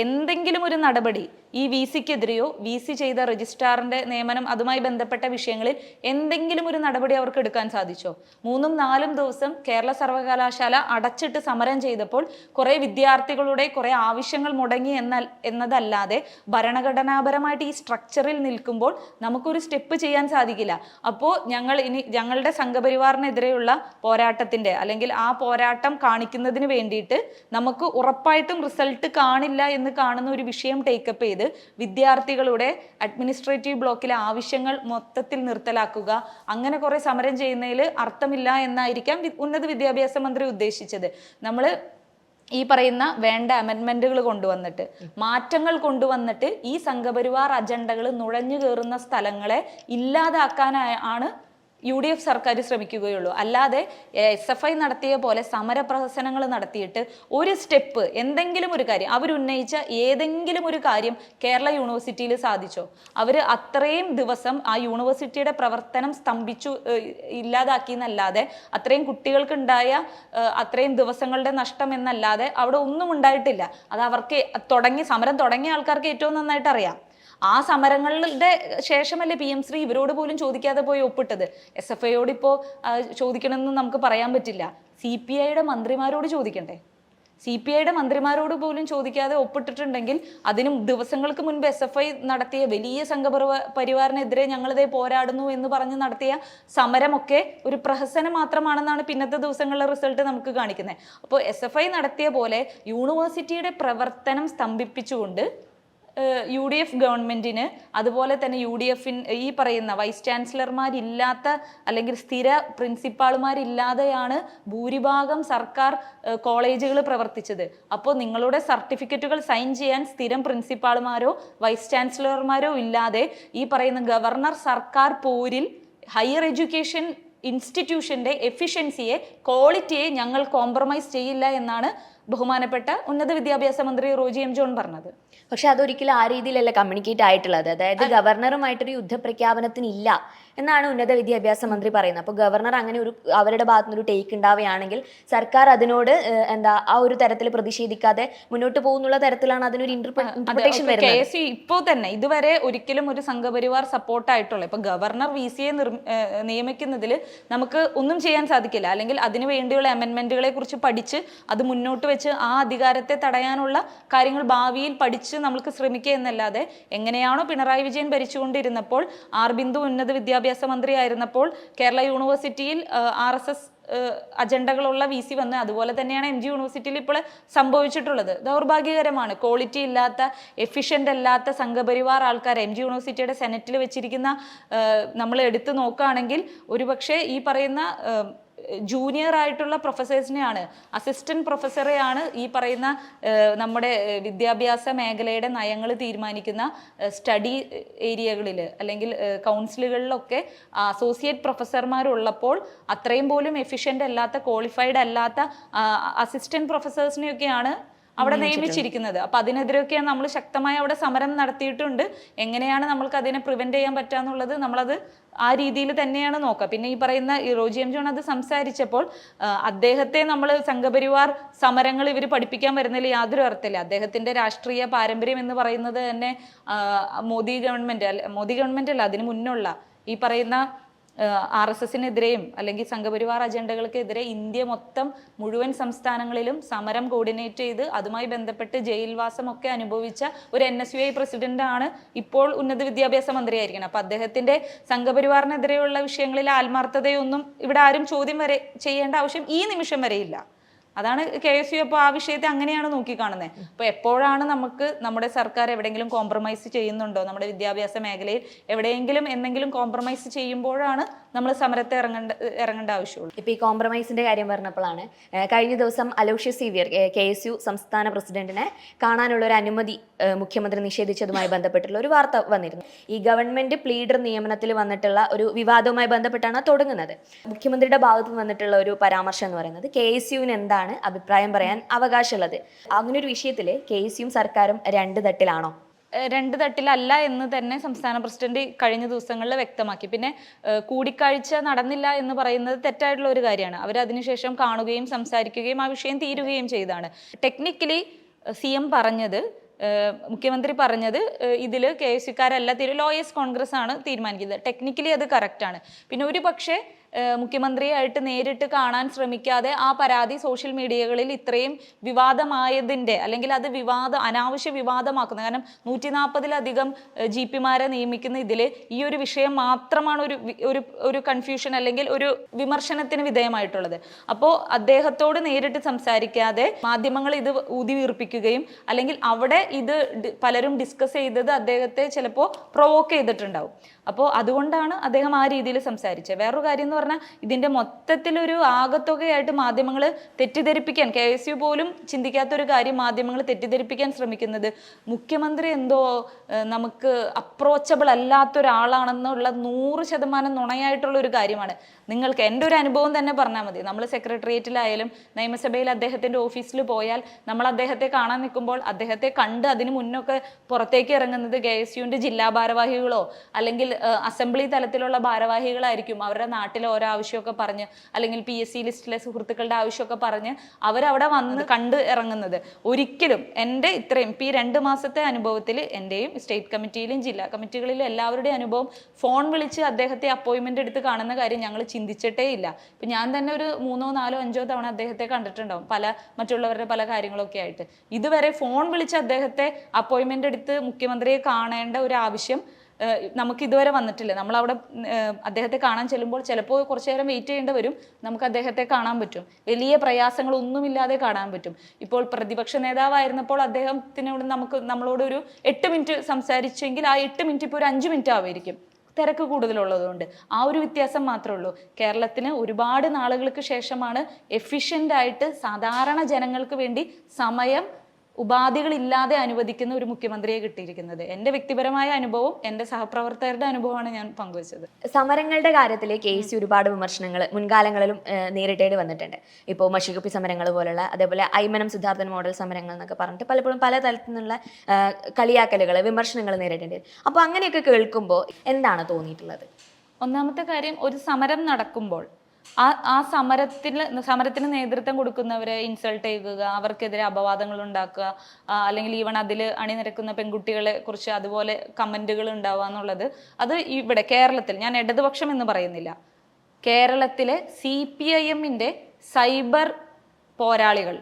എന്തെങ്കിലും ഒരു നടപടി ഈ VCക്കെതിരെയോ VC ചെയ്ത രജിസ്ട്രാറിന്റെ നിയമനം അതുമായി ബന്ധപ്പെട്ട വിഷയങ്ങളിൽ എന്തെങ്കിലും ഒരു നടപടി അവർക്ക് എടുക്കാൻ സാധിച്ചോ? 3-4 ദിവസം കേരള സർവകലാശാല അടച്ചിട്ട് സമരം ചെയ്തപ്പോൾ കുറെ വിദ്യാർത്ഥികളുടെ കുറെ ആവശ്യങ്ങൾ മുടങ്ങി എന്നതല്ലാതെ ഭരണഘടനാപരമായിട്ട് ഈ സ്ട്രക്ചറിൽ നിൽക്കുമ്പോൾ നമുക്കൊരു സ്റ്റെപ്പ് ചെയ്യാൻ സാധിക്കില്ല. അപ്പോൾ ഞങ്ങളുടെ സംഘപരിവാറിനെതിരെയുള്ള പോരാട്ടത്തിന്റെ അല്ലെങ്കിൽ ആ പോരാട്ടം കാണിക്കുന്നതിന് വേണ്ടിയിട്ട് നമുക്ക് ഉറപ്പായിട്ടും റിസൾട്ട് കാണില്ല എന്ന് കാണുന്ന ഒരു വിഷയം ടേക്കപ്പ് ചെയ്ത് വിദ്യാർത്ഥികളുടെ അഡ്മിനിസ്ട്രേറ്റീവ് ബ്ലോക്കിലെ ആവശ്യങ്ങൾ മൊത്തത്തിൽ നിർത്തലാക്കുക, അങ്ങനെ കുറെ സമരം ചെയ്യുന്നതിൽ അർത്ഥമില്ല എന്നായിരിക്കാം ഉന്നത വിദ്യാഭ്യാസ മന്ത്രി ഉദ്ദേശിച്ചത്. നമ്മൾ ഈ പറയുന്ന വേണ്ട അമെൻമെന്റുകൾ കൊണ്ടുവന്നിട്ട് മാറ്റങ്ങൾ കൊണ്ടുവന്നിട്ട് ഈ സംഘപരിവാർ അജണ്ടകൾ നുഴഞ്ഞു കയറുന്ന സ്ഥലങ്ങളെ ഇല്ലാതാക്കാനാണ് UDF സർക്കാർ ശ്രമിക്കുകയുള്ളൂ. അല്ലാതെ SFI നടത്തിയ പോലെ സമരപ്രഹസനങ്ങൾ നടത്തിയിട്ട് ഒരു സ്റ്റെപ്പ് എന്തെങ്കിലും ഒരു കാര്യം അവരുന്നയിച്ച ഏതെങ്കിലും ഒരു കാര്യം കേരള യൂണിവേഴ്സിറ്റിയിൽ സാധിച്ചോ? അവർ അത്രയും ദിവസം ആ യൂണിവേഴ്സിറ്റിയുടെ പ്രവർത്തനം ഇല്ലാതാക്കി എന്നല്ലാതെ, അത്രയും കുട്ടികൾക്ക് ഉണ്ടായ അത്രയും ദിവസങ്ങളുടെ നഷ്ടം എന്നല്ലാതെ അവിടെ ഒന്നും ഉണ്ടായിട്ടില്ല. അത് അവർക്ക് സമരം തുടങ്ങിയ ആൾക്കാർക്ക് ഏറ്റവും നന്നായിട്ട് അറിയാം. ആ സമരങ്ങളുടെ ശേഷമല്ലേ PM ശ്രീ ഇവരോട് പോലും ചോദിക്കാതെ പോയി ഒപ്പിട്ടത്. SFIയോട് ഇപ്പോൾ ചോദിക്കണമെന്ന് നമുക്ക് പറയാൻ പറ്റില്ല. CPIയുടെ മന്ത്രിമാരോട് ചോദിക്കണ്ടേ? CPIയുടെ മന്ത്രിമാരോട് പോലും ചോദിക്കാതെ ഒപ്പിട്ടിട്ടുണ്ടെങ്കിൽ അതിനും ദിവസങ്ങൾക്ക് മുൻപ് SFI നടത്തിയ വലിയ സംഘപരിവാറിനെതിരെ ഞങ്ങളിതേ പോരാടുന്നു എന്ന് പറഞ്ഞ് നടത്തിയ സമരമൊക്കെ ഒരു പ്രഹസനം മാത്രമാണെന്നാണ് പിന്നത്തെ ദിവസങ്ങളിലെ റിസൾട്ട് നമുക്ക് കാണിക്കുന്നത്. അപ്പോൾ SFI നടത്തിയ പോലെ യൂണിവേഴ്സിറ്റിയുടെ പ്രവർത്തനം സ്തംഭിപ്പിച്ചുകൊണ്ട് UDF ഗവൺമെന്റിന്, അതുപോലെ തന്നെ ഈ പറയുന്ന വൈസ് ചാൻസലർമാരില്ലാത്ത അല്ലെങ്കിൽ സ്ഥിര പ്രിൻസിപ്പാൾമാരില്ലാതെയാണ് ഭൂരിഭാഗം സർക്കാർ കോളേജുകൾ പ്രവർത്തിച്ചത്. അപ്പോൾ നിങ്ങളുടെ സർട്ടിഫിക്കറ്റുകൾ സൈൻ ചെയ്യാൻ സ്ഥിരം പ്രിൻസിപ്പാൾമാരോ വൈസ് ചാൻസലർമാരോ ഇല്ലാതെ ഈ പറയുന്ന ഗവർണർ സർക്കാർ പോരിൽ ഹയർ എഡ്യൂക്കേഷൻ ഇൻസ്റ്റിറ്റ്യൂഷന്റെ എഫിഷ്യൻസിയെ, ക്വാളിറ്റിയെ ഞങ്ങൾ കോംപ്രമൈസ് ചെയ്യില്ല എന്നാണ് ബഹുമാനപ്പെട്ട ഉന്നത വിദ്യാഭ്യാസ മന്ത്രി റോജി എം ജോൺ പറഞ്ഞത്. പക്ഷെ അതൊരിക്കലും ആ രീതിയിലല്ല കമ്മ്യൂണിക്കേറ്റ് ആയിട്ടുള്ളത്. അതായത് ഗവർണറുമായിട്ടൊരു യുദ്ധപ്രഖ്യാപനത്തിനില്ല എന്നാണ് ഉന്നത വിദ്യാഭ്യാസ മന്ത്രി പറയുന്നത്. അപ്പോൾ ഗവർണർ അങ്ങനെ അവരുടെ ഭാഗത്തുനിന്നൊരു ടേക്ക് ഉണ്ടാവുകയാണെങ്കിൽ സർക്കാർ അതിനോട് ആ ഒരു തരത്തിൽ പ്രതിഷേധിക്കാതെ മുന്നോട്ട് പോകുന്നുള്ള തരത്തിലാണ് അതിനൊരു ഇന്റർപ്രിട്ടേഷൻ വരുന്നത്. ഇപ്പോൾ തന്നെ ഇതുവരെ ഒരിക്കലും ഒരു സംഘപരിവാർ സപ്പോർട്ടായിട്ടുള്ള ഇപ്പൊ ഗവർണർ VCയെ നിയമിക്കുന്നതിൽ നമുക്ക് ഒന്നും ചെയ്യാൻ സാധിക്കില്ല. അല്ലെങ്കിൽ അതിനു വേണ്ടിയുള്ള അമെൻമെന്റുകളെ കുറിച്ച് പഠിച്ച് അത് മുന്നോട്ട് വെച്ച് ആ അധികാരത്തെ തടയാനുള്ള കാര്യങ്ങൾ ഭാവിയിൽ പഠിച്ച് നമുക്ക് ശ്രമിക്കുക എന്നല്ലാതെ, എങ്ങനെയാണോ പിണറായി വിജയൻ ഭരിച്ചുകൊണ്ടിരുന്നപ്പോൾ ബിന്ദു ഉന്നത വിദ്യാഭ്യാസ മന്ത്രി ആയിരുന്നപ്പോൾ കേരള യൂണിവേഴ്സിറ്റിയിൽ RSS അജണ്ടകളുള്ള VC വന്ന്, അതുപോലെ തന്നെയാണ് MG യൂണിവേഴ്സിറ്റിയിൽ ഇപ്പോൾ സംഭവിച്ചിട്ടുള്ളത്. ദൗർഭാഗ്യകരമാണ്. ക്വാളിറ്റി ഇല്ലാത്ത, എഫിഷ്യന്റ് അല്ലാത്ത സംഘപരിവാർ ആൾക്കാർ MG യൂണിവേഴ്സിറ്റിയുടെ സെനറ്റിൽ വെച്ചിരിക്കുന്ന നമ്മൾ എടുത്തു നോക്കുകയാണെങ്കിൽ ഒരുപക്ഷെ ഈ പറയുന്ന ജൂനിയർ ആയിട്ടുള്ള പ്രൊഫസേഴ്സിനെയാണ്, അസിസ്റ്റന്റ് പ്രൊഫസറെയാണ് ഈ പറയുന്ന നമ്മുടെ വിദ്യാഭ്യാസ മേഖലയുടെ നയങ്ങൾ തീരുമാനിക്കുന്ന സ്റ്റഡി ഏരിയകളിൽ അല്ലെങ്കിൽ കൗൺസിലുകളിലൊക്കെ അസോസിയേറ്റ് പ്രൊഫസർമാരുള്ളപ്പോൾ അത്രയും പോലും എഫിഷ്യന്റ് അല്ലാത്ത, ക്വാളിഫൈഡ് അല്ലാത്ത അസിസ്റ്റന്റ് പ്രൊഫസേഴ്സിനെയൊക്കെയാണ് അവിടെ നിയമിച്ചിരിക്കുന്നത്. അപ്പൊ അതിനെതിരെയൊക്കെയാണ് നമ്മൾ ശക്തമായി അവിടെ സമരം നടത്തിയിട്ടുണ്ട്. എങ്ങനെയാണ് നമ്മൾക്ക് അതിനെ പ്രിവെന്റ് ചെയ്യാൻ പറ്റാന്നുള്ളത് നമ്മളത് ആ രീതിയിൽ തന്നെയാണ് നോക്കുക. പിന്നെ ഈ പറയുന്ന റോജി എം ജോൺ അത് സംസാരിച്ചപ്പോൾ അദ്ദേഹത്തെ നമ്മൾ സംഘപരിവാർ സമരങ്ങൾ ഇവർ പഠിപ്പിക്കാൻ വരുന്നതിൽ യാതൊരു അർത്ഥമില്ല. അദ്ദേഹത്തിന്റെ രാഷ്ട്രീയ പാരമ്പര്യം എന്ന് പറയുന്നത് തന്നെ മോദി ഗവൺമെന്റ് അല്ല, അതിന് മുന്നുള്ള ഈ പറയുന്ന RSSനെതിരെയും അല്ലെങ്കിൽ സംഘപരിവാർ അജണ്ടകൾക്കെതിരെ ഇന്ത്യ മൊത്തം മുഴുവൻ സംസ്ഥാനങ്ങളിലും സമരം കോർഡിനേറ്റ് ചെയ്ത് അതുമായി ബന്ധപ്പെട്ട് ജയിൽവാസം ഒക്കെ അനുഭവിച്ച ഒരു NSUI പ്രസിഡന്റാണ് ഇപ്പോൾ ഉന്നത വിദ്യാഭ്യാസ മന്ത്രിയായിരിക്കണം. അപ്പൊ അദ്ദേഹത്തിന്റെ സംഘപരിവാറിനെതിരെയുള്ള വിഷയങ്ങളിൽ ആത്മാർത്ഥതയൊന്നും ഇവിടെ ആരും ചോദ്യം ചെയ്യേണ്ട ആവശ്യം ഈ നിമിഷം വരെയില്ല. അതാണ് KSU അപ്പോൾ ആ വിഷയത്തെ അങ്ങനെയാണ് നോക്കിക്കാണുന്നത്. അപ്പോൾ എപ്പോഴാണ് നമുക്ക് നമ്മുടെ സർക്കാർ എവിടെയെങ്കിലും കോംപ്രമൈസ് ചെയ്യുന്നുണ്ടോ, നമ്മുടെ വിദ്യാഭ്യാസ മേഖലയിൽ എവിടെയെങ്കിലും എന്തെങ്കിലും കോംപ്രമൈസ് ചെയ്യുമ്പോഴാണ് നമ്മൾ സമരത്തെ ഇറങ്ങേണ്ട ആവശ്യമുള്ളൂ. ഇപ്പോൾ ഈ കോംപ്രമൈസിന്റെ കാര്യം പറഞ്ഞപ്പോഴാണ് കഴിഞ്ഞ ദിവസം അലോഷ്യസ് സേവ്യർ KSU സംസ്ഥാന പ്രസിഡന്റിനെ കാണാനുള്ള ഒരു അനുമതി മുഖ്യമന്ത്രി നിഷേധിച്ചതുമായി ബന്ധപ്പെട്ടുള്ള ഒരു വാർത്ത വന്നിരുന്നു. ഈ ഗവൺമെന്റ് പ്ലീഡർ നിയമനത്തിൽ വന്നിട്ടുള്ള ഒരു വിവാദവുമായി ബന്ധപ്പെട്ടാണ് തുടങ്ങുന്നത്. മുഖ്യമന്ത്രിയുടെ ഭാഗത്ത് വന്നിട്ടുള്ള ഒരു പരാമർശം എന്ന് പറയുന്നത് KSUവിന് എന്താണ് അഭിപ്രായം പറയാൻ അവകാശമുള്ളത്. അങ്ങനെ ഒരു വിഷയത്തിൽ KSUവും സർക്കാരും രണ്ട് തട്ടിലാണോ? രണ്ട് തട്ടിലല്ല എന്ന് തന്നെ സംസ്ഥാന പ്രസിഡന്റ് കഴിഞ്ഞ ദിവസങ്ങളിൽ വ്യക്തമാക്കി. പിന്നെ കൂടിക്കാഴ്ച നടന്നില്ല എന്ന് പറയുന്നത് തെറ്റായിട്ടുള്ള ഒരു കാര്യമാണ്. അവർ അതിനുശേഷം കാണുകയും സംസാരിക്കുകയും ആ വിഷയം തീരുകയും ചെയ്താണ്. ടെക്നിക്കലി CM പറഞ്ഞത്, മുഖ്യമന്ത്രി പറഞ്ഞത് ഇതിൽ KSUക്കാരല്ല ലോയേഴ്സ് കോൺഗ്രസ് ആണ് തീരുമാനിക്കുന്നത്. ടെക്നിക്കലി അത് കറക്റ്റാണ്. പിന്നെ ഒരു പക്ഷേ മുഖ്യമന്ത്രിയായിട്ട് നേരിട്ട് കാണാൻ ശ്രമിക്കാതെ ആ പരാതി സോഷ്യൽ മീഡിയകളിൽ ഇത്രയും വിവാദമായതിൻ്റെ, അല്ലെങ്കിൽ അത് അനാവശ്യ വിവാദമാക്കുന്നത്, കാരണം 140-ലധികം GPമാരെ നിയമിക്കുന്ന ഇതിൽ ഈ ഒരു വിഷയം മാത്രമാണ് ഒരു കൺഫ്യൂഷൻ അല്ലെങ്കിൽ ഒരു വിമർശനത്തിന് വിധേയമായിട്ടുള്ളത്. അപ്പോൾ അദ്ദേഹത്തോട് നേരിട്ട് സംസാരിക്കാതെ മാധ്യമങ്ങൾ ഇത് ഊതി വീർപ്പിക്കുകയും അല്ലെങ്കിൽ അവിടെ ഇത് പലരും ഡിസ്കസ് ചെയ്തത് അദ്ദേഹത്തെ ചിലപ്പോൾ പ്രൊവോക്ക് ചെയ്തിട്ടുണ്ടാവും. അപ്പോൾ അതുകൊണ്ടാണ് അദ്ദേഹം ആ രീതിയിൽ സംസാരിച്ചത്. വേറൊരു കാര്യം എന്ന് പറഞ്ഞാൽ ഇതിൻ്റെ മൊത്തത്തിലൊരു ആകത്തുകയായിട്ട് മാധ്യമങ്ങൾ തെറ്റിദ്ധരിപ്പിക്കാൻ, KSU പോലും ചിന്തിക്കാത്തൊരു കാര്യം മാധ്യമങ്ങൾ തെറ്റിദ്ധരിപ്പിക്കാൻ ശ്രമിക്കുന്നത് മുഖ്യമന്ത്രി എന്തോ നമുക്ക് അപ്രോച്ചബിൾ അല്ലാത്തൊരാളാണെന്നുള്ള 100% നുണയായിട്ടുള്ള ഒരു കാര്യമാണ്. നിങ്ങൾക്ക് എൻ്റെ ഒരു അനുഭവം തന്നെ പറഞ്ഞാൽ മതി. നമ്മൾ സെക്രട്ടേറിയറ്റിലായാലും നിയമസഭയിൽ അദ്ദേഹത്തിൻ്റെ ഓഫീസിൽ പോയാൽ നമ്മൾ അദ്ദേഹത്തെ കാണാൻ നിൽക്കുമ്പോൾ അദ്ദേഹത്തെ കണ്ട് അതിന് മുന്നൊക്കെ പുറത്തേക്ക് ഇറങ്ങുന്നത് KSUവിൻ്റെ ജില്ലാ ഭാരവാഹികളോ അല്ലെങ്കിൽ അസംബ്ലി തലത്തിലുള്ള ഭാരവാഹികളായിരിക്കും. അവരുടെ നാട്ടിലെ ഓരോ ആവശ്യമൊക്കെ പറഞ്ഞ് അല്ലെങ്കിൽ PSC ലിസ്റ്റിലെ സുഹൃത്തുക്കളുടെ ആവശ്യമൊക്കെ പറഞ്ഞ് അവരവിടെ വന്ന് കണ്ട് ഇറങ്ങുന്നത്. ഒരിക്കലും എൻ്റെ ഇത്രയും ഈ 2 മാസത്തെ അനുഭവത്തിൽ എൻ്റെയും സ്റ്റേറ്റ് കമ്മിറ്റിയിലും ജില്ലാ കമ്മിറ്റികളിലും എല്ലാവരുടെയും അനുഭവം ഫോൺ വിളിച്ച് അദ്ദേഹത്തെ അപ്പോയിൻമെൻ്റ് എടുത്ത് കാണുന്ന കാര്യം ഞങ്ങൾ ചിന്തിച്ചിട്ടേ ഇല്ല. ഇപ്പം ഞാൻ തന്നെ ഒരു 3, 4, 5 തവണ അദ്ദേഹത്തെ കണ്ടിട്ടുണ്ടാവും, മറ്റുള്ളവരുടെ പല കാര്യങ്ങളൊക്കെ ആയിട്ട്. ഇതുവരെ ഫോൺ വിളിച്ച് അദ്ദേഹത്തെ അപ്പോയിൻമെൻ്റ് എടുത്ത് മുഖ്യമന്ത്രിയെ കാണേണ്ട ഒരു ആവശ്യം നമുക്ക് ഇതുവരെ വന്നിട്ടില്ല. നമ്മളവിടെ അദ്ദേഹത്തെ കാണാൻ ചെല്ലുമ്പോൾ ചിലപ്പോൾ കുറച്ചു നേരം വെയിറ്റ് ചെയ്യേണ്ടി വരും. നമുക്ക് അദ്ദേഹത്തെ കാണാൻ പറ്റും, വലിയ പ്രയാസങ്ങളൊന്നുമില്ലാതെ കാണാൻ പറ്റും. ഇപ്പോൾ പ്രതിപക്ഷ നേതാവായിരുന്നപ്പോൾ അദ്ദേഹത്തിനോട് നമ്മളോട് ഒരു 8 മിനിറ്റ് സംസാരിച്ചെങ്കിൽ ആ 8 മിനിറ്റ് ഇപ്പോൾ ഒരു 5 മിനിറ്റ് ആവുമായിരിക്കും, തിരക്ക് കൂടുതലുള്ളതുകൊണ്ട്. ആ ഒരു വ്യത്യാസം മാത്രമേ ഉള്ളൂ. കേരളത്തിന് ഒരുപാട് നാളുകൾക്ക് ശേഷമാണ് എഫിഷ്യൻ്റ് ആയിട്ട് സാധാരണ ജനങ്ങൾക്ക് വേണ്ടി സമയം ഉപാധികളില്ലാതെ അനുവദിക്കുന്ന ഒരു മുഖ്യമന്ത്രിയെ കിട്ടിയിരിക്കുന്നത്. എൻ്റെ വ്യക്തിപരമായ അനുഭവം, എൻ്റെ സഹപ്രവർത്തകരുടെ അനുഭവമാണ് ഞാൻ പങ്കുവച്ചത്. സമരങ്ങളുടെ കാര്യത്തിൽ KSU ഒരുപാട് വിമർശനങ്ങൾ മുൻകാലങ്ങളിലും നേരിട്ടേണ്ടി വന്നിട്ടുണ്ട്. ഇപ്പോൾ മഷികുപ്പി സമരങ്ങൾ പോലുള്ള, അതേപോലെ അയ്മനം സിദ്ധാർത്ഥൻ മോഡൽ സമരങ്ങൾ എന്നൊക്കെ പറഞ്ഞിട്ട് പലപ്പോഴും പല തലത്തിൽ നിന്നുള്ള കളിയാക്കലുകൾ, വിമർശനങ്ങൾ നേരിടേണ്ടി വരും. അപ്പോൾ അങ്ങനെയൊക്കെ കേൾക്കുമ്പോൾ എന്താണ് തോന്നിയിട്ടുള്ളത്? ഒന്നാമത്തെ കാര്യം, ഒരു സമരം നടക്കുമ്പോൾ ആ സമരത്തിന് നേതൃത്വം കൊടുക്കുന്നവരെ ഇൻസൾട്ട് ചെയ്യുക, അവർക്കെതിരെ അപവാദങ്ങൾ ഉണ്ടാക്കുക, അല്ലെങ്കിൽ ഈവൺ അതിൽ അണിനിരക്കുന്ന പെൺകുട്ടികളെ കുറിച്ച് അതുപോലെ കമൻറ്റുകൾ ഉണ്ടാവുക എന്നുള്ളത്, അത് ഇവിടെ കേരളത്തിൽ, ഞാൻ ഇടതുപക്ഷം എന്ന് പറയുന്നില്ല, കേരളത്തിലെ CPIM-ന്റെ സൈബർ പോരാളികൾ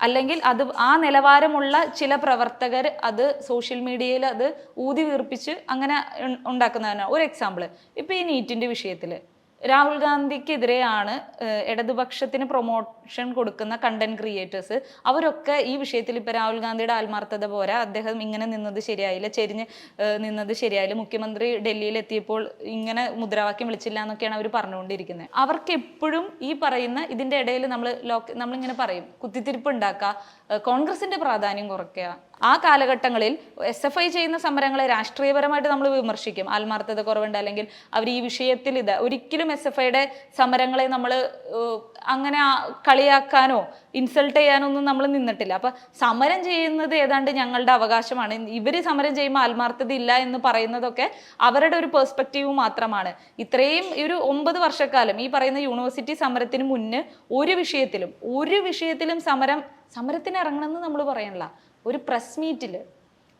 അല്ലെങ്കിൽ അത് ആ നിലവാരമുള്ള ചില പ്രവർത്തകർ അത് സോഷ്യൽ മീഡിയയിൽ അത് ഊതി വീർപ്പിച്ച് അങ്ങനെ ഉണ്ടാക്കുന്നതാണ്. ഒരു എക്സാമ്പിൾ, ഇപ്പോൾ ഈ നീറ്റിൻ്റെ വിഷയത്തിൽ രാഹുൽ ഗാന്ധിക്കെതിരെയാണ് ഇടതുപക്ഷത്തിന് പ്രൊമോഷൻ കൊടുക്കുന്ന കണ്ടന്റ് ക്രിയേറ്റേഴ്സ്. അവരൊക്കെ ഈ വിഷയത്തിൽ ഇപ്പോൾ രാഹുൽ ഗാന്ധിയുടെ ആത്മാർത്ഥത പോരാ, അദ്ദേഹം ഇങ്ങനെ നിന്നത് ശരിയായില്ല, ചെരിഞ്ഞ് നിന്നത് ശരിയായില്ല, മുഖ്യമന്ത്രി ഡൽഹിയിൽ എത്തിയപ്പോൾ ഇങ്ങനെ മുദ്രാവാക്യം വിളിച്ചില്ല എന്നൊക്കെയാണ് അവർ പറഞ്ഞുകൊണ്ടിരിക്കുന്നത്. അവർക്ക് എപ്പോഴും ഈ പറയുന്ന ഇതിൻ്റെ ഇടയിൽ നമ്മളിങ്ങനെ പറയും, കുത്തിത്തിരിപ്പ് ഉണ്ടാക്കുക, കോൺഗ്രസിൻ്റെ പ്രാധാന്യം കുറയ്ക്കുക. ആ കാലഘട്ടങ്ങളിൽ SFI ചെയ്യുന്ന സമരങ്ങളെ രാഷ്ട്രീയപരമായിട്ട് നമ്മൾ വിമർശിക്കും, ആത്മാർത്ഥത കുറവുണ്ട് അല്ലെങ്കിൽ അവർ ഈ വിഷയത്തിൽ ഒരിക്കലും SFIയുടെ സമരങ്ങളെ നമ്മൾ അങ്ങനെ കളിയാക്കാനോ ഇൻസൾട്ട് ചെയ്യാനോ ഒന്നും നമ്മൾ നിന്നിട്ടില്ല. അപ്പം സമരം ചെയ്യുന്നത് ഏതാണ്ട് ഞങ്ങളുടെ അവകാശമാണ്. ഇവർ സമരം ചെയ്യുമ്പോൾ ആത്മാർത്ഥത ഇല്ല എന്ന് പറയുന്നതൊക്കെ അവരുടെ ഒരു പെർസ്പെക്റ്റീവ് മാത്രമാണ്. ഇത്രയും ഒരു 9 വർഷക്കാലം ഈ പറയുന്ന യൂണിവേഴ്സിറ്റി സമരത്തിന് മുന്നേ ഒരു വിഷയത്തിലും സമരത്തിന് ഇറങ്ങണമെന്ന് നമ്മൾ പറയണില്ല. ഒരു പ്രസ് മീറ്റിൽ,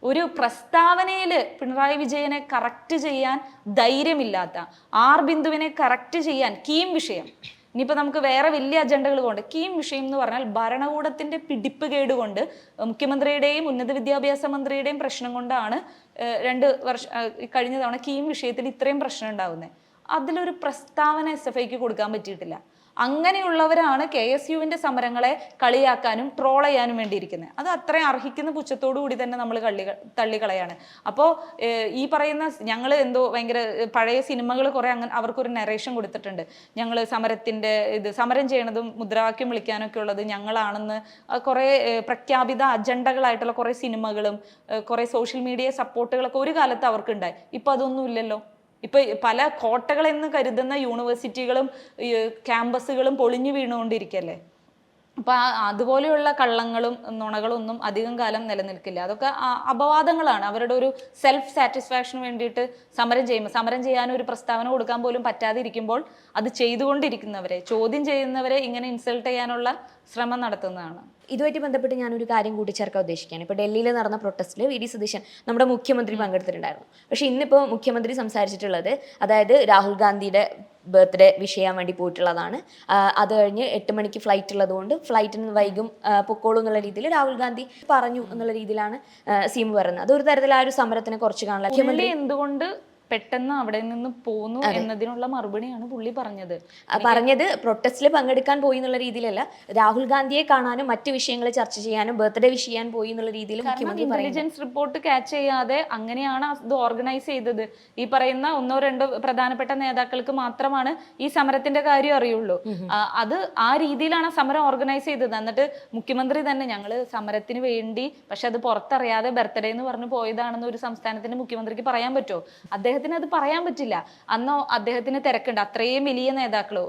ഒരു പ്രസ്താവനയിൽ പിണറായി വിജയനെ കറക്റ്റ് ചെയ്യാൻ ധൈര്യമില്ലാത്ത, ബിന്ദുവിനെ കറക്റ്റ് ചെയ്യാൻ കീം വിഷയം, ഇനിയിപ്പോൾ നമുക്ക് വേറെ വലിയ അജണ്ടകൾ കൊണ്ട് കീം വിഷയം എന്ന് പറഞ്ഞാൽ ഭരണകൂടത്തിൻ്റെ പിടിപ്പ് കേടുകൊണ്ട് മുഖ്യമന്ത്രിയുടെയും ഉന്നത വിദ്യാഭ്യാസ മന്ത്രിയുടെയും പ്രശ്നം കൊണ്ടാണ് 2 വർഷം കഴിഞ്ഞ തവണ കീം വിഷയത്തിൽ ഇത്രയും പ്രശ്നം ഉണ്ടാകുന്നത്. അതിലൊരു പ്രസ്താവന SFIക്ക് കൊടുക്കാൻ പറ്റിയിട്ടില്ല. അങ്ങനെയുള്ളവരാണ് KSUവിൻ്റെ സമരങ്ങളെ കളിയാക്കാനും ട്രോൾ ചെയ്യാനും വേണ്ടിയിരിക്കുന്നത്. അത് അത്രയും അർഹിക്കുന്ന പുച്ഛത്തോടു കൂടി തന്നെ നമ്മൾ തള്ളിക്കളയാണ്. അപ്പോൾ ഈ പറയുന്ന ഞങ്ങൾ എന്തോ ഭയങ്കര പഴയ സിനിമകൾ കുറേ അങ്ങനെ അവർക്കൊരു നരേഷൻ കൊടുത്തിട്ടുണ്ട്. ഞങ്ങൾ സമരം ചെയ്യണതും മുദ്രാവാക്യം വിളിക്കാനൊക്കെ ഉള്ളത് ഞങ്ങളാണെന്ന് കുറേ പ്രഖ്യാപിത അജണ്ടകളായിട്ടുള്ള കുറേ സിനിമകളും കുറേ സോഷ്യൽ മീഡിയ സപ്പോർട്ടുകളൊക്കെ ഒരു കാലത്ത് അവർക്കുണ്ടായി. ഇപ്പം അതൊന്നും ഇല്ലല്ലോ. ഇപ്പൊ പല കോട്ടകളെന്ന് കരുതുന്ന യൂണിവേഴ്സിറ്റികളും ക്യാമ്പസുകളും പൊളിഞ്ഞു വീണുകൊണ്ടിരിക്കല്ലേ. അപ്പൊ അതുപോലെയുള്ള കള്ളങ്ങളും നുണകളും ഒന്നും അധികം കാലം നിലനിൽക്കില്ല. അതൊക്കെ അപവാദങ്ങളാണ്. അവരുടെ ഒരു സെൽഫ് സാറ്റിസ്ഫാക്ഷന് വേണ്ടിയിട്ട് സമരം ചെയ്യാൻ ഒരു പ്രസ്താവന കൊടുക്കാൻ പോലും പറ്റാതെ ഇരിക്കുമ്പോൾ അത് ചെയ്തുകൊണ്ടിരിക്കുന്നവരെ, ചോദ്യം ചെയ്യുന്നവരെ ഇങ്ങനെ ഇൻസൾട്ട് ചെയ്യാനുള്ള ശ്രമം നടത്തുന്നതാണ്. ഇതുമായിട്ട് ബന്ധപ്പെട്ട് ഞാനൊരു കാര്യം കൂട്ടിച്ചേർക്കാൻ ഉദ്ദേശിക്കുകയാണ്. ഇപ്പോൾ ഡൽഹിയിൽ നടന്ന പ്രൊട്ടസ്റ്റിൽ VD സതീശൻ നമ്മുടെ മുഖ്യമന്ത്രി പങ്കെടുത്തിട്ടുണ്ടായിരുന്നു. പക്ഷേ ഇന്നിപ്പോൾ മുഖ്യമന്ത്രി സംസാരിച്ചിട്ടുള്ളത്, അതായത് രാഹുൽ ഗാന്ധിയുടെ ബർത്ത്ഡേ വിഷ് ചെയ്യാൻ വേണ്ടി പോയിട്ടുള്ളതാണ്. അത് കഴിഞ്ഞ് 8 മണിക്ക് ഫ്ലൈറ്റ് ഉള്ളതുകൊണ്ട് ഫ്ലൈറ്റിന് വൈകും പൊക്കോളൂ എന്നുള്ള രീതിയിൽ രാഹുൽ ഗാന്ധി പറഞ്ഞു എന്നുള്ള രീതിയിലാണ് CM പറയുന്നത്. അതൊരു തരത്തിൽ ആ ഒരു സമരത്തിനെ കുറച്ച് കാണില്ല. മുഖ്യമന്ത്രി എന്തുകൊണ്ട് പെട്ടെന്ന് അവിടെ നിന്ന് പോന്നു എന്നതിനുള്ള മറുപടിയാണ് പുള്ളി പറഞ്ഞത്. പ്രൊട്ടസ്റ്റിൽ പങ്കെടുക്കാൻ പോയി എന്നുള്ള രീതിയിലല്ല, രാഹുൽ ഗാന്ധിയെ കാണാനും മറ്റു വിഷയങ്ങൾ ചർച്ച ചെയ്യാനും ബർത്ത്ഡേ വിഷ് ചെയ്യാൻ പോയി എന്നുള്ള രീതിയിൽ മുഖ്യമന്ത്രി ഇന്റലിജൻസ് റിപ്പോർട്ട് ക്യാച്ച് ചെയ്യാതെ അങ്ങനെയാണ് ഇത് ഓർഗനൈസ് ചെയ്തത്. ഈ പറയുന്ന 1-2 പ്രധാനപ്പെട്ട നേതാക്കൾക്ക് മാത്രമാണ് ഈ സമരത്തിന്റെ കാര്യം അറിയുള്ളൂ. അത് ആ രീതിയിലാണ് സമരം ഓർഗനൈസ് ചെയ്തത്. എന്നിട്ട് മുഖ്യമന്ത്രി തന്നെ ഞങ്ങള് സമരത്തിന് വേണ്ടി, പക്ഷെ അത് പുറത്തറിയാതെ ബർത്ത്ഡേ എന്ന് പറഞ്ഞു പോയതാണെന്ന് ഒരു സംസ്ഥാനത്തിന്റെ മുഖ്യമന്ത്രിക്ക് പറയാൻ പറ്റുമോ? അദ്ദേഹത്തിന് അത് പറയാൻ പറ്റില്ല. അന്നോ അദ്ദേഹത്തിന് തിരക്കുണ്ട്. അത്രയും വലിയ നേതാക്കളോ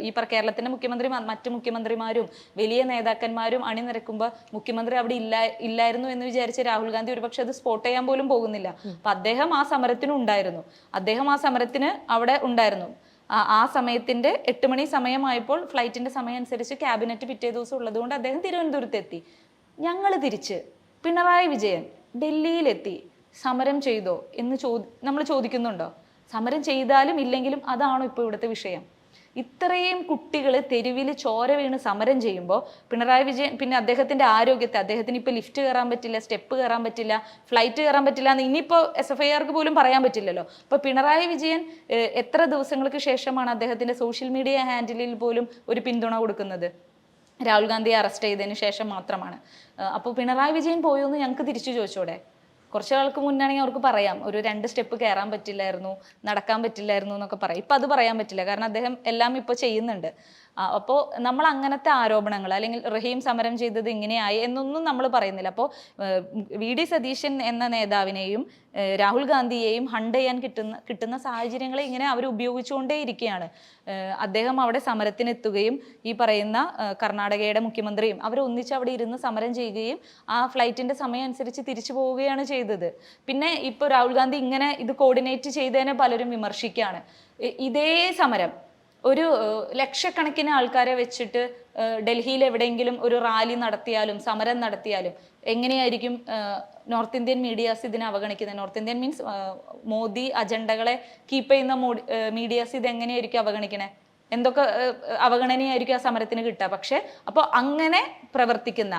ഈ കേരളത്തിന്റെ മുഖ്യമന്ത്രി മറ്റു മുഖ്യമന്ത്രിമാരും വലിയ നേതാക്കന്മാരും അണിനിരക്കുമ്പോൾ മുഖ്യമന്ത്രി അവിടെ ഇല്ലായിരുന്നു എന്ന് വിചാരിച്ച് രാഹുൽ ഗാന്ധി ഒരുപക്ഷെ അത് സ്പോട്ട് ചെയ്യാൻ പോലും പോകുന്നില്ല. അപ്പൊ അദ്ദേഹം ആ സമരത്തിന് അവിടെ ഉണ്ടായിരുന്നു. ആ സമയത്തിന്റെ 8 മണി സമയമായപ്പോൾ ഫ്ലൈറ്റിന്റെ സമയം അനുസരിച്ച് ക്യാബിനറ്റ് പിറ്റേ ദിവസം ഉള്ളതുകൊണ്ട് അദ്ദേഹം തിരുവനന്തപുരത്ത് എത്തി. ഞങ്ങൾ തിരിച്ച് പിണറായി വിജയൻ ഡൽഹിയിലെത്തി സമരം ചെയ്തോ എന്ന് നമ്മൾ ചോദിക്കുന്നുണ്ടോ? സമരം ചെയ്താലും ഇല്ലെങ്കിലും അതാണോ ഇപ്പോൾ ഇവിടുത്തെ വിഷയം? ഇത്രയും കുട്ടികൾ തെരുവിൽ ചോര വീണ് സമരം ചെയ്യുമ്പോൾ പിണറായി വിജയൻ പിന്നെ അദ്ദേഹത്തിന്റെ ആരോഗ്യത്തെ, അദ്ദേഹത്തിന് ഇപ്പോൾ ലിഫ്റ്റ് കയറാൻ പറ്റില്ല, സ്റ്റെപ്പ് കയറാൻ പറ്റില്ല, ഫ്ലൈറ്റ് കയറാൻ പറ്റില്ല എന്ന് ഇനിയിപ്പോൾ SFIRക്ക് പോലും പറയാൻ പറ്റില്ലല്ലോ. അപ്പോൾ പിണറായി വിജയൻ എത്ര ദിവസങ്ങൾക്ക് ശേഷമാണ് അദ്ദേഹത്തിന്റെ സോഷ്യൽ മീഡിയ ഹാൻഡിലിൽ പോലും ഒരു പിന്തുണ കൊടുക്കുന്നത്? രാഹുൽ ഗാന്ധിയെ അറസ്റ്റ് ചെയ്തതിന് ശേഷം മാത്രമാണ്. അപ്പോൾ പിണറായി വിജയൻ പോയോ എന്ന് ഞങ്ങൾക്ക് തിരിച്ചു ചോദിച്ചൂടെ? കുറച്ച് ആൾക്ക് മുന്നാണെങ്കിൽ അവർക്ക് പറയാം, ഒരു 2 സ്റ്റെപ്പ് കയറാൻ പറ്റില്ലായിരുന്നു, നടക്കാൻ പറ്റില്ലായിരുന്നു എന്നൊക്കെ പറയും. ഇപ്പം അത് പറയാൻ പറ്റില്ല, കാരണം അദ്ദേഹം എല്ലാം ഇപ്പോൾ ചെയ്യുന്നുണ്ട്. അപ്പോൾ നമ്മൾ അങ്ങനത്തെ ആരോപണങ്ങൾ, അല്ലെങ്കിൽ റഹീം സമരം ചെയ്തത് ഇങ്ങനെയായി എന്നൊന്നും നമ്മൾ പറയുന്നില്ല. അപ്പോൾ VD സതീശൻ എന്ന നേതാവിനെയും രാഹുൽ ഗാന്ധിയെയും ഹണ്ട് ചെയ്യാൻ കിട്ടുന്ന സാഹചര്യങ്ങളെ ഇങ്ങനെ അവർ ഉപയോഗിച്ചുകൊണ്ടേ ഇരിക്കുകയാണ്. അദ്ദേഹം അവിടെ സമരത്തിനെത്തുകയും ഈ പറയുന്ന കർണാടകയുടെ മുഖ്യമന്ത്രിയും അവർ ഒന്നിച്ച് അവിടെ ഇരുന്ന് സമരം ചെയ്യുകയും ആ ഫ്ലൈറ്റിന്റെ സമയം അനുസരിച്ച് തിരിച്ചു പോവുകയാണ് ചെയ്തത്. പിന്നെ ഇപ്പോൾ രാഹുൽ ഗാന്ധി ഇങ്ങനെ ഇത് കോർഡിനേറ്റ് ചെയ്തതിനെ പലരും വിമർശിക്കുകയാണ്. ഇതേ സമരം ഒരു ലക്ഷക്കണക്കിന് ആൾക്കാരെ വെച്ചിട്ട് ഡൽഹിയിൽ എവിടെയെങ്കിലും ഒരു റാലി നടത്തിയാലും സമരം നടത്തിയാലും എങ്ങനെയായിരിക്കും നോർത്ത് ഇന്ത്യൻ മീഡിയാസ് ഇതിനെ അവഗണിക്കുന്നത്? നോർത്ത് ഇന്ത്യൻ മീൻസ് മോദി അജണ്ടകളെ കീപ്പ് ചെയ്യുന്ന മീഡിയാസ് ഇത് എങ്ങനെയായിരിക്കും അവഗണിക്കണേ? എന്തൊക്കെ അവഗണനയായിരിക്കും ആ സമരത്തിന് കിട്ടുക. പക്ഷെ അപ്പോൾ അങ്ങനെ പ്രവർത്തിക്കുന്ന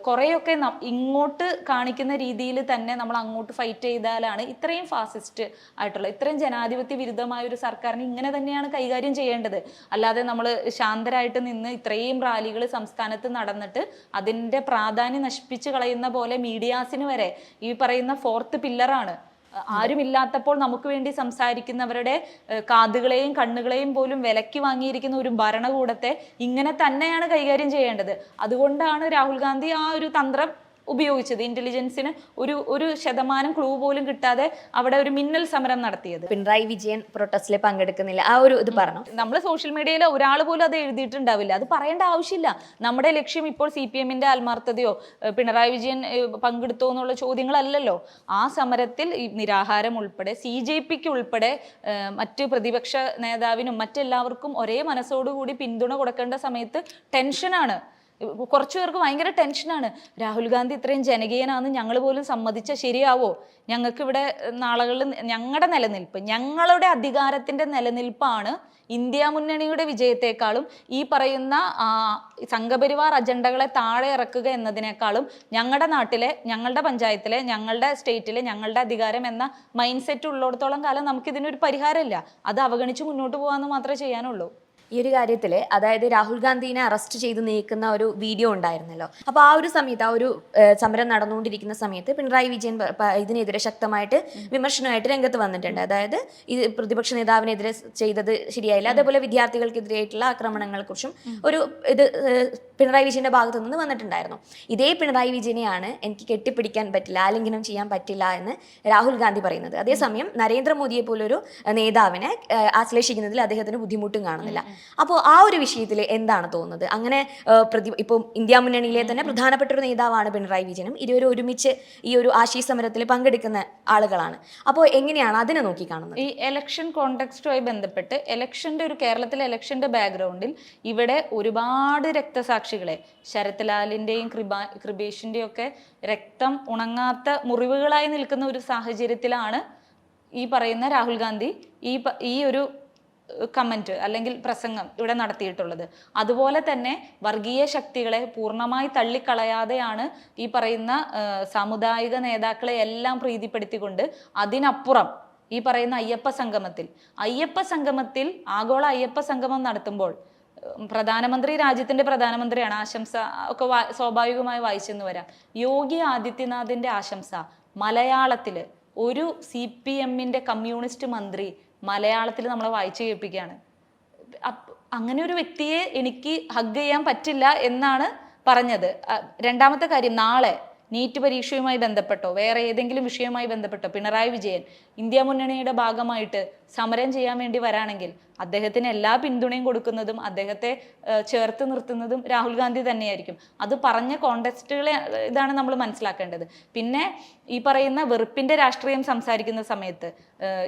കുറേയൊക്കെ ഇങ്ങോട്ട് കാണിക്കുന്ന രീതിയിൽ തന്നെ നമ്മൾ അങ്ങോട്ട് ഫൈറ്റ് ചെയ്താലാണ് ഇത്രയും ഫാസിസ്റ്റ് ആയിട്ടുള്ള, ഇത്രയും ജനാധിപത്യ വിരുദ്ധമായ ഒരു സർക്കാരിന് ഇങ്ങനെ തന്നെയാണ് കൈകാര്യം ചെയ്യേണ്ടത്. അല്ലാതെ നമ്മൾ ശാന്തരായിട്ട് നിന്ന് ഇത്രയും റാലികൾ സംസ്ഥാനത്ത് നടന്നിട്ട് അതിൻ്റെ പ്രാധാന്യം നശിപ്പിച്ച് കളയുന്ന പോലെ മീഡിയാസിന് വരെ ഈ പറയുന്ന 4th പില്ലറാണ്. ആരുമില്ലാത്തപ്പോൾ നമുക്ക് വേണ്ടി സംസാരിക്കുന്നവരുടെ കാതുകളെയും കണ്ണുകളെയും പോലും വിലക്കി വാങ്ങിയിരിക്കുന്ന ഒരു ഭരണകൂടത്തെ ഇങ്ങനെ തന്നെയാണ് കൈകാര്യം ചെയ്യേണ്ടത്. അതുകൊണ്ടാണ് രാഹുൽ ഗാന്ധി ആ ഒരു തന്ത്രം ഉപയോഗിച്ചത്. ഇന്റലിജൻസിന് ഒരു ശതമാനം ക്ലൂ പോലും കിട്ടാതെ അവിടെ ഒരു മിന്നൽ സമരം നടത്തിയത്. പിണറായി വിജയൻ പ്രൊട്ടസ്റ്റിൽ പങ്കെടുക്കുന്നില്ല, ആ ഒരു ഇത് പറഞ്ഞു. നമ്മൾ സോഷ്യൽ മീഡിയയിൽ ഒരാൾ പോലും അത് എഴുതിയിട്ടുണ്ടാവില്ല. അത് പറയേണ്ട ആവശ്യമില്ല. നമ്മുടെ ലക്ഷ്യം ഇപ്പോൾ CPMന്റെ ആത്മാർത്ഥതയോ പിണറായി വിജയൻ പങ്കെടുത്തോ എന്നുള്ള ചോദ്യങ്ങളല്ലല്ലോ. ആ സമരത്തിൽ നിരാഹാരം ഉൾപ്പെടെ CJPക്ക് ഉൾപ്പെടെ മറ്റ് പ്രതിപക്ഷ നേതാവിനും മറ്റെല്ലാവർക്കും ഒരേ മനസ്സോടുകൂടി പിന്തുണ കൊടുക്കേണ്ട സമയത്ത് ടെൻഷനാണ്. കുറച്ചു പേർക്ക് ഭയങ്കര ടെൻഷനാണ്. രാഹുൽ ഗാന്ധി ഇത്രയും ജനകീയനാണെന്ന് ഞങ്ങൾ പോലും സമ്മതിച്ചാൽ ശരിയാവോ? ഞങ്ങൾക്കിവിടെ നാളുകളിൽ ഞങ്ങളുടെ നിലനിൽപ്പ്, ഞങ്ങളുടെ അധികാരത്തിൻ്റെ നിലനിൽപ്പാണ് ഇന്ത്യ മുന്നണിയുടെ വിജയത്തെക്കാളും ഈ പറയുന്ന സംഘപരിവാർ അജണ്ടകളെ താഴെ ഇറക്കുക എന്നതിനേക്കാളും ഞങ്ങളുടെ നാട്ടിലെ, ഞങ്ങളുടെ പഞ്ചായത്തിലെ, ഞങ്ങളുടെ സ്റ്റേറ്റിലെ ഞങ്ങളുടെ അധികാരം എന്ന മൈൻഡ് സെറ്റ് ഉള്ളിടത്തോളം കാലം നമുക്കിതിനൊരു പരിഹാരമില്ല. അത് അവഗണിച്ച് മുന്നോട്ട് പോകാമെന്ന് മാത്രമേ ചെയ്യാനുള്ളൂ. ഈ ഒരു കാര്യത്തിൽ അതായത് രാഹുൽ ഗാന്ധിനെ അറസ്റ്റ് ചെയ്ത് നീക്കുന്ന ഒരു വീഡിയോ ഉണ്ടായിരുന്നല്ലോ. അപ്പോൾ ആ ഒരു സമയത്ത് ആ ഒരു സമരം നടന്നുകൊണ്ടിരിക്കുന്ന സമയത്ത് പിണറായി വിജയൻ ഇതിനെതിരെ ശക്തമായിട്ട് വിമർശനമായിട്ട് രംഗത്ത് വന്നിട്ടുണ്ട്. അതായത് ഇത് പ്രതിപക്ഷ നേതാവിനെതിരെ ചെയ്തത് ശരിയായില്ല, അതേപോലെ വിദ്യാർത്ഥികൾക്കെതിരെയായിട്ടുള്ള ആക്രമണങ്ങളെക്കുറിച്ചും ഒരു ഇത് പിണറായി വിജയന്റെ ഭാഗത്തു നിന്ന് വന്നിട്ടുണ്ടായിരുന്നു. ഇതേ പിണറായി വിജയനെയാണ് എനിക്ക് കെട്ടിപ്പിടിക്കാൻ പറ്റില്ല, ആലിംഗനം ചെയ്യാൻ പറ്റില്ല എന്ന് രാഹുൽ ഗാന്ധി പറയുന്നത്. അതേസമയം നരേന്ദ്രമോദിയെ പോലൊരു നേതാവിനെ ആശ്ലേഷിക്കുന്നതിൽ അദ്ദേഹത്തിന് ബുദ്ധിമുട്ടും കാണുന്നില്ല. അപ്പോൾ ആ ഒരു വിഷയത്തിൽ എന്താണ് തോന്നുന്നത്? അങ്ങനെ ഇപ്പോൾ ഇന്ത്യ മുന്നണിയിലെ തന്നെ പ്രധാനപ്പെട്ട ഒരു നേതാവാണ് പിണറായി വിജയനും, ഇരുവരും ഒരുമിച്ച് ഈ ഒരു ആശയ സമരത്തിൽ പങ്കെടുക്കുന്ന ആളുകളാണ്. അപ്പോൾ എങ്ങനെയാണ് അതിനെ നോക്കിക്കാണുന്നത്? ഈ എലക്ഷൻ കോണ്ടെക്സ്റ്റുമായി ബന്ധപ്പെട്ട് കേരളത്തിലെ ഇലക്ഷന്റെ ബാക്ക്ഗ്രൗണ്ടിൽ ഇവിടെ ഒരുപാട് രക്തസാക്ഷികളെ, ശരത് ലാലിന്റെയും കൃപേഷിന്റെയും ഒക്കെ രക്തം ഉണങ്ങാത്ത മുറിവുകളായി നിൽക്കുന്ന ഒരു സാഹചര്യത്തിലാണ് ഈ പറയുന്ന രാഹുൽ ഗാന്ധി ഈ ഒരു കമന്റ് അല്ലെങ്കിൽ പ്രസംഗം ഇവിടെ നടത്തിയിട്ടുള്ളത്. അതുപോലെ തന്നെ വർഗീയ ശക്തികളെ പൂർണ്ണമായി തള്ളിക്കളയാതെയാണ് ഈ പറയുന്ന സാമുദായിക നേതാക്കളെ എല്ലാം പ്രീതിപ്പെടുത്തിക്കൊണ്ട് അതിനപ്പുറം ഈ പറയുന്ന അയ്യപ്പ സംഗമത്തിൽ ആഗോള അയ്യപ്പ സംഗമം നടത്തുമ്പോൾ രാജ്യത്തിന്റെ പ്രധാനമന്ത്രിയാണ് ആശംസ ഒക്കെ സ്വാഭാവികമായി വായിച്ചെന്ന് വരാം. യോഗി ആദിത്യനാഥിന്റെ ആശംസ മലയാളത്തില് ഒരു CPM-ന്റെ കമ്മ്യൂണിസ്റ്റ് മന്ത്രി മലയാളത്തിൽ നമ്മളെ വായിച്ചു കേൾപ്പിക്കുകയാണ്. അങ്ങനെ ഒരു വ്യക്തിയെ എനിക്ക് ഹഗ് ചെയ്യാൻ പറ്റില്ല എന്നാണ് പറഞ്ഞത്. രണ്ടാമത്തെ കാര്യം, നാളെ നീറ്റ് പരീക്ഷയുമായി ബന്ധപ്പെട്ടോ വേറെ ഏതെങ്കിലും വിഷയവുമായി ബന്ധപ്പെട്ടോ പിണറായി വിജയൻ ഇന്ത്യ മുന്നണിയുടെ ഭാഗമായിട്ട് സമരം ചെയ്യാൻ വേണ്ടി വരാണെങ്കിൽ അദ്ദേഹത്തിന് എല്ലാ പിന്തുണയും കൊടുക്കുന്നതും അദ്ദേഹത്തെ ചേർത്ത് നിർത്തുന്നതും രാഹുൽ ഗാന്ധി തന്നെയായിരിക്കും. അത് പറഞ്ഞ കോണ്ടെക്സ്റ്റുകളെ ഇതാണ് നമ്മൾ മനസ്സിലാക്കേണ്ടത്. പിന്നെ ഈ പറയുന്ന വെറുപ്പിന്റെ രാഷ്ട്രീയം സംസാരിക്കുന്ന സമയത്ത്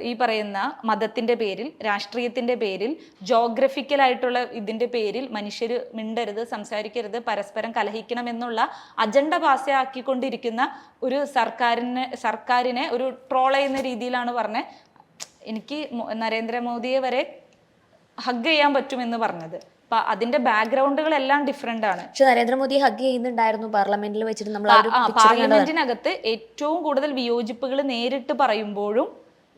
ഈ പറയുന്ന മതത്തിന്റെ പേരിൽ, രാഷ്ട്രീയത്തിന്റെ പേരിൽ, ജോഗ്രഫിക്കലായിട്ടുള്ള ഇതിന്റെ പേരിൽ മനുഷ്യർ മിണ്ടരുത്, സംസാരിക്കരുത്, പരസ്പരം കലഹിക്കണം എന്നുള്ള അജണ്ട പാസ്സാക്കിക്കൊണ്ടിരിക്കുന്ന ഒരു സർക്കാരിനെ ഒരു ട്രോൾ ചെയ്യുന്ന രീതിയിലാണ് പറഞ്ഞത്. എനിക്ക് നരേന്ദ്രമോദിയെ വരെ ഹഗ് ചെയ്യാൻ പറ്റുമെന്ന് പറഞ്ഞത്. അപ്പൊ അതിന്റെ ബാക്ക്ഗ്രൗണ്ടുകളെല്ലാം ഡിഫറെന്റ് ആണ്. പക്ഷെ നരേന്ദ്രമോദി ഹഗ് ചെയ്യുന്നുണ്ടായിരുന്നു പാർലമെന്റിൽ വെച്ചിട്ട്. നമ്മൾ പാർലമെന്റിനകത്ത് ഏറ്റവും കൂടുതൽ വിയോജിപ്പുകൾ നേരിട്ട് പറയുമ്പോഴും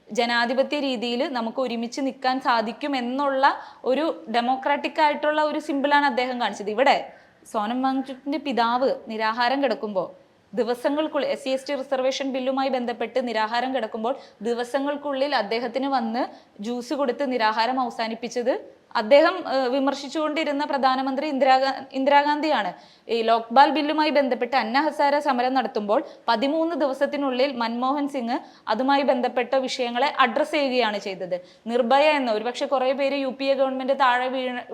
ജനാധിപത്യ രീതിയിൽ നമുക്ക് ഒരുമിച്ച് നിൽക്കാൻ സാധിക്കും എന്നുള്ള ഒരു ഡെമോക്രാറ്റിക് ആയിട്ടുള്ള ഒരു സിമ്പിളാണ് അദ്ദേഹം കാണിച്ചത്. ഇവിടെ സോനം വാങ്ചുക്കിന്റെ പിതാവ് നിരാഹാരം കിടക്കുമ്പോൾ ദിവസങ്ങൾക്കുള്ളിൽ SC/ST റിസർവേഷൻ ബില്ലുമായി ബന്ധപ്പെട്ട് നിരാഹാരം കിടക്കുമ്പോൾ ദിവസങ്ങൾക്കുള്ളിൽ അദ്ദേഹത്തിന് വന്ന് ജ്യൂസ് കൊടുത്ത് നിരാഹാരം അവസാനിപ്പിച്ചത് അദ്ദേഹം വിമർശിച്ചുകൊണ്ടിരുന്ന പ്രധാനമന്ത്രി ഇന്ദിരാഗാന്ധിയാണ്. ഈ ലോക്പാൽ ബില്ലുമായി ബന്ധപ്പെട്ട് അന്ന ഹസാര സമരം നടത്തുമ്പോൾ 13 ദിവസത്തിനുള്ളിൽ മൻമോഹൻ സിംഗ് അതുമായി ബന്ധപ്പെട്ട വിഷയങ്ങളെ അഡ്രസ് ചെയ്യുകയാണ് ചെയ്തത്. നിർഭയ എന്ന ഒരുപക്ഷെ കുറെ പേര് UPA ഗവൺമെന്റ് താഴെ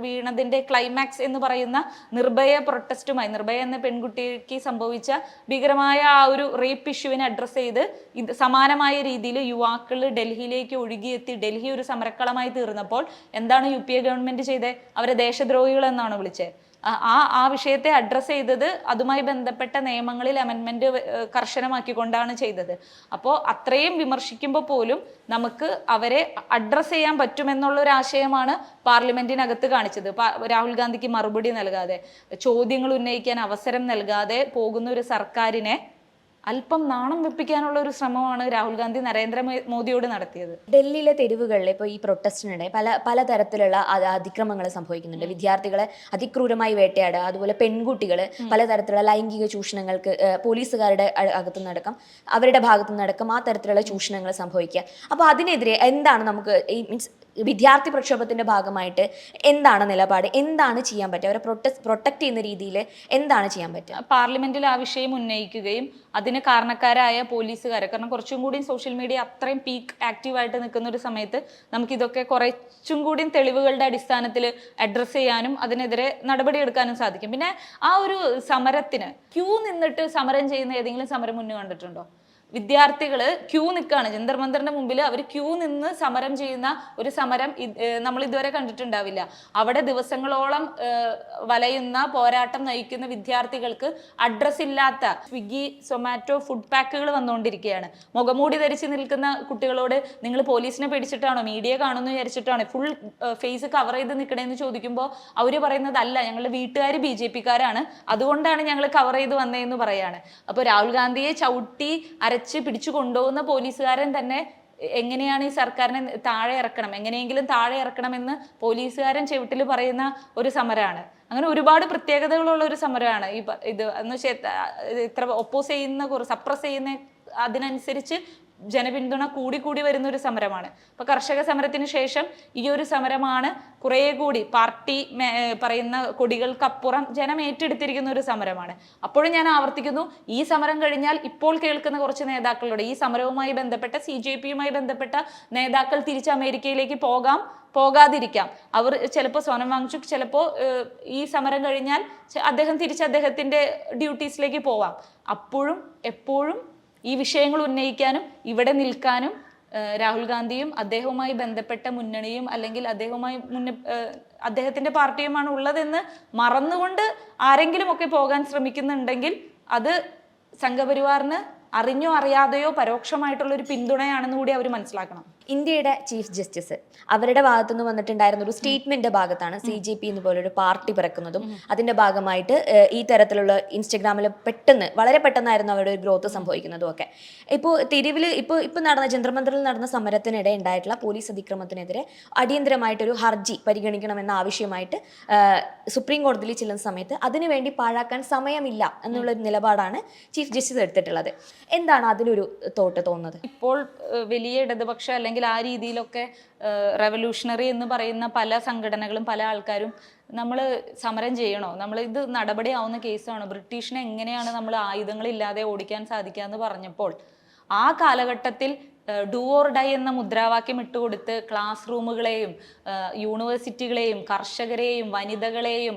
വീണതിന്റെ ക്ലൈമാക്സ് എന്ന് പറയുന്ന നിർഭയ പ്രൊട്ടസ്റ്റുമായി, നിർഭയ എന്ന പെൺകുട്ടിക്ക് സംഭവിച്ച ഭീകരമായ ആ ഒരു റേപ്പ് ഇഷ്യൂവിനെ അഡ്രസ് ചെയ്ത് സമാനമായ രീതിയിൽ യുവാക്കൾ ഡൽഹിയിലേക്ക് ഒഴുകിയെത്തി ഡൽഹി ഒരു സമരക്കളമായി തീർന്നപ്പോൾ എന്താണ് UPA ഗവൺമെന്റ് ചെയ്തേ? അവരെ ദേശദ്രോഹികൾ എന്നാണ് വിളിച്ചത്. ആ വിഷയത്തെ അഡ്രസ് ചെയ്തത് അതുമായി ബന്ധപ്പെട്ട നിയമങ്ങളിൽ അമെൻമെന്റ് കർശനമാക്കിക്കൊണ്ടാണ് ചെയ്തത്. അപ്പോൾ അത്രയും വിമർശിക്കുമ്പോൾ പോലും നമുക്ക് അവരെ അഡ്രസ് ചെയ്യാൻ പറ്റുമെന്നുള്ള ഒരു ആശയമാണ് പാർലമെന്റിനകത്ത് കാണിച്ചത്. രാഹുൽ ഗാന്ധിക്ക് മറുപടി നൽകാതെ, ചോദ്യങ്ങൾ ഉന്നയിക്കാൻ അവസരം നൽകാതെ പോകുന്ന ഒരു സർക്കാരിനെ അല്പം നാണം വെപ്പിക്കാനുള്ള ഒരു ശ്രമമാണ് രാഹുൽ ഗാന്ധി നരേന്ദ്രമോദിയോട് നടത്തിയത്. ഡൽഹിയിലെ തെരുവുകളിൽ ഇപ്പോൾ ഈ പ്രൊട്ടസ്റ്റിനിടെ പലതരത്തിലുള്ള അതിക്രമങ്ങൾ സംഭവിക്കുന്നുണ്ട്. വിദ്യാർത്ഥികളെ അതിക്രൂരമായി വേട്ടയാടുക, അതുപോലെ പെൺകുട്ടികൾ പലതരത്തിലുള്ള ലൈംഗിക ചൂഷണങ്ങൾക്ക് പോലീസുകാരുടെ അകത്തുനിന്നടക്കം അവരുടെ ഭാഗത്തുനിന്നടക്കം ആ തരത്തിലുള്ള ചൂഷണങ്ങൾ സംഭവിക്കുക. അപ്പോൾ അതിനെതിരെ എന്താണ് നമുക്ക് ഈ മീൻസ് വിദ്യാർത്ഥി പ്രക്ഷോഭത്തിന്റെ ഭാഗമായിട്ട് എന്താണ് നിലപാട്? എന്താണ് ചെയ്യാൻ പറ്റുക? അവരെ പ്രൊട്ടക്ട് ചെയ്യുന്ന രീതിയിൽ എന്താണ് ചെയ്യാൻ പറ്റുക? പാർലമെന്റിൽ ആ വിഷയം ഉന്നയിക്കുകയും അതിന് കാരണക്കാരായ പോലീസുകാരെ, കാരണം കുറച്ചും കൂടി സോഷ്യൽ മീഡിയ അത്രയും പീക്ക് ആക്റ്റീവായിട്ട് നിൽക്കുന്ന ഒരു സമയത്ത് നമുക്കിതൊക്കെ കുറച്ചും കൂടി തെളിവുകളുടെ അടിസ്ഥാനത്തിൽ അഡ്രസ്സ് ചെയ്യാനും അതിനെതിരെ നടപടിയെടുക്കാനും സാധിക്കും. പിന്നെ ആ ഒരു സമരത്തിന് ക്യൂ നിന്നിട്ട് സമരം ചെയ്യുന്ന ഏതെങ്കിലും സമരം മുന്നേ കണ്ടിട്ടുണ്ടോ? വിദ്യാർത്ഥികൾ ക്യൂ നിൽക്കുകയാണ് ജന്തർ മന്ദറിന്റെ മുമ്പിൽ. അവർ ക്യൂ നിന്ന് സമരം ചെയ്യുന്ന ഒരു സമരം നമ്മൾ ഇതുവരെ കണ്ടിട്ടുണ്ടാവില്ല. അവിടെ ദിവസങ്ങളോളം വലയുന്ന പോരാട്ടം നയിക്കുന്ന വിദ്യാർത്ഥികൾക്ക് അഡ്രസ് ഇല്ലാത്ത സ്വിഗ്ഗി, സൊമാറ്റോ ഫുഡ് പാക്കുകൾ വന്നുകൊണ്ടിരിക്കുകയാണ്. മുഖമൂടി ധരിച്ച് നിൽക്കുന്ന കുട്ടികളോട് നിങ്ങൾ പോലീസിനെ പേടിച്ചിട്ടാണോ, മീഡിയ കാണുമെന്ന് വിചാരിച്ചിട്ടാണോ ഫുൾ ഫേസ് കവർ ചെയ്ത് നിൽക്കണേന്ന് ചോദിക്കുമ്പോൾ അവർ പറയുന്നത് അല്ല, ഞങ്ങളുടെ വീട്ടുകാർ BJP-ക്കാരാണ്, അതുകൊണ്ടാണ് ഞങ്ങൾ കവർ ചെയ്ത് വന്നതെന്ന് പറയാണ്. അപ്പോൾ രാഹുൽ ഗാന്ധിയെ ചവിട്ടി അരച്ച് പിടിച്ചു കൊണ്ടുപോകുന്ന പോലീസുകാരൻ തന്നെ എങ്ങനെയാണ് ഈ സർക്കാരിനെ താഴെ ഇറക്കണം, എങ്ങനെയെങ്കിലും താഴെ ഇറക്കണമെന്ന് പോലീസുകാരൻ ചെവിട്ടിൽ പറയുന്ന ഒരു സമരമാണ്. അങ്ങനെ ഒരുപാട് പ്രത്യേകതകളുള്ള ഒരു സമരമാണ് ഇത് എന്ന് വെച്ചാൽ ഇത്ര ഒപ്പോസ് ചെയ്യുന്ന സപ്രസ് ചെയ്യുന്ന അതിനനുസരിച്ച് ജനപിന്തുണ കൂടി വരുന്ന ഒരു സമരമാണ്. ഇപ്പൊ കർഷക സമരത്തിന് ശേഷം ഈ ഒരു സമരമാണ് കുറേ കൂടി പാർട്ടി പറയുന്ന കൊടികൾക്കപ്പുറം ജനം ഏറ്റെടുത്തിരിക്കുന്ന ഒരു സമരമാണ്. അപ്പോഴും ഞാൻ ആവർത്തിക്കുന്നു, ഈ സമരം കഴിഞ്ഞാൽ ഇപ്പോൾ കേൾക്കുന്ന കുറച്ച് നേതാക്കളുടെ ഈ സമരവുമായി ബന്ധപ്പെട്ട CJP-യുമായി ബന്ധപ്പെട്ട നേതാക്കൾ തിരിച്ച് അമേരിക്കയിലേക്ക് പോകാതിരിക്കാം. അവർ ചിലപ്പോൾ സോനം വാങ്ചുക് ചിലപ്പോൾ ഈ സമരം കഴിഞ്ഞാൽ അദ്ദേഹം തിരിച്ച് അദ്ദേഹത്തിന്റെ ഡ്യൂട്ടീസിലേക്ക് പോവാം. അപ്പോഴും എപ്പോഴും ഈ വിഷയങ്ങൾ ഉന്നയിക്കാനും ഇവിടെ നിൽക്കാനും രാഹുൽ ഗാന്ധിയും അദ്ദേഹവുമായി ബന്ധപ്പെട്ട മുന്നണിയും അല്ലെങ്കിൽ അദ്ദേഹത്തിന്റെ പാർട്ടിയുമാണ് ഉള്ളതെന്ന് മറന്നുകൊണ്ട് ആരെങ്കിലും ഒക്കെ പോകാൻ ശ്രമിക്കുന്നുണ്ടെങ്കിൽ അത് സംഘപരിവാറിന് അറിഞ്ഞോ അറിയാതെയോ പരോക്ഷമായിട്ടുള്ള ഒരു പിന്തുണയാണെന്ന് കൂടി അവർ മനസ്സിലാക്കണം. ഇന്ത്യയുടെ ചീഫ് ജസ്റ്റിസ് അവരുടെ ഭാഗത്തുനിന്ന് വന്നിട്ടുണ്ടായിരുന്ന ഒരു സ്റ്റേറ്റ്മെന്റ് ഭാഗത്താണ് CJP എന്ന് പോലൊരു പാർട്ടി പിറക്കുന്നതും അതിന്റെ ഭാഗമായിട്ട് ഈ തരത്തിലുള്ള ഇൻസ്റ്റഗ്രാമിൽ വളരെ പെട്ടെന്നായിരുന്നു അവരുടെ ഒരു ഗ്രോത്ത് സംഭവിക്കുന്നതും ഒക്കെ. ഇപ്പോൾ തെരുവിൽ ഇപ്പോൾ നടന്ന ജന്തർ മന്ദറിൽ നടന്ന സമരത്തിനിടെ ഉണ്ടായിട്ടുള്ള പോലീസ് അതിക്രമത്തിനെതിരെ അടിയന്തരമായിട്ടൊരു ഹർജി പരിഗണിക്കണമെന്ന ആവശ്യമായിട്ട് സുപ്രീം കോടതിയിൽ ചെല്ലുന്ന സമയത്ത് അതിനുവേണ്ടി പാഴാക്കാൻ സമയമില്ല എന്നുള്ളൊരു നിലപാടാണ് ചീഫ് ജസ്റ്റിസ് എടുത്തിട്ടുള്ളത്. എന്താണ് അതിലൊരു തോന്നുന്നത്? ഇപ്പോൾ വലിയ ഇടതുപക്ഷ അല്ലെങ്കിൽ ആ രീതിയിലൊക്കെ റെവല്യൂഷണറി എന്ന് പറയുന്ന പല സംഘടനകളും പല ആൾക്കാരും നമ്മൾ സമരം ചെയ്യണോ, നമ്മൾ ഇത് നടപടിയാവുന്ന കേസാണ്, ബ്രിട്ടീഷിനെ എങ്ങനെയാണ് നമ്മൾ ആയുധങ്ങളില്ലാതെ ഓടിക്കാൻ സാധിക്കുക എന്ന് പറഞ്ഞപ്പോൾ ആ കാലഘട്ടത്തിൽ ഡു ഓർ ഡൈ എന്ന മുദ്രാവാക്യം ഇട്ടുകൊടുത്ത് ക്ലാസ് റൂമുകളെയും യൂണിവേഴ്സിറ്റികളെയും കർഷകരെയും വനിതകളെയും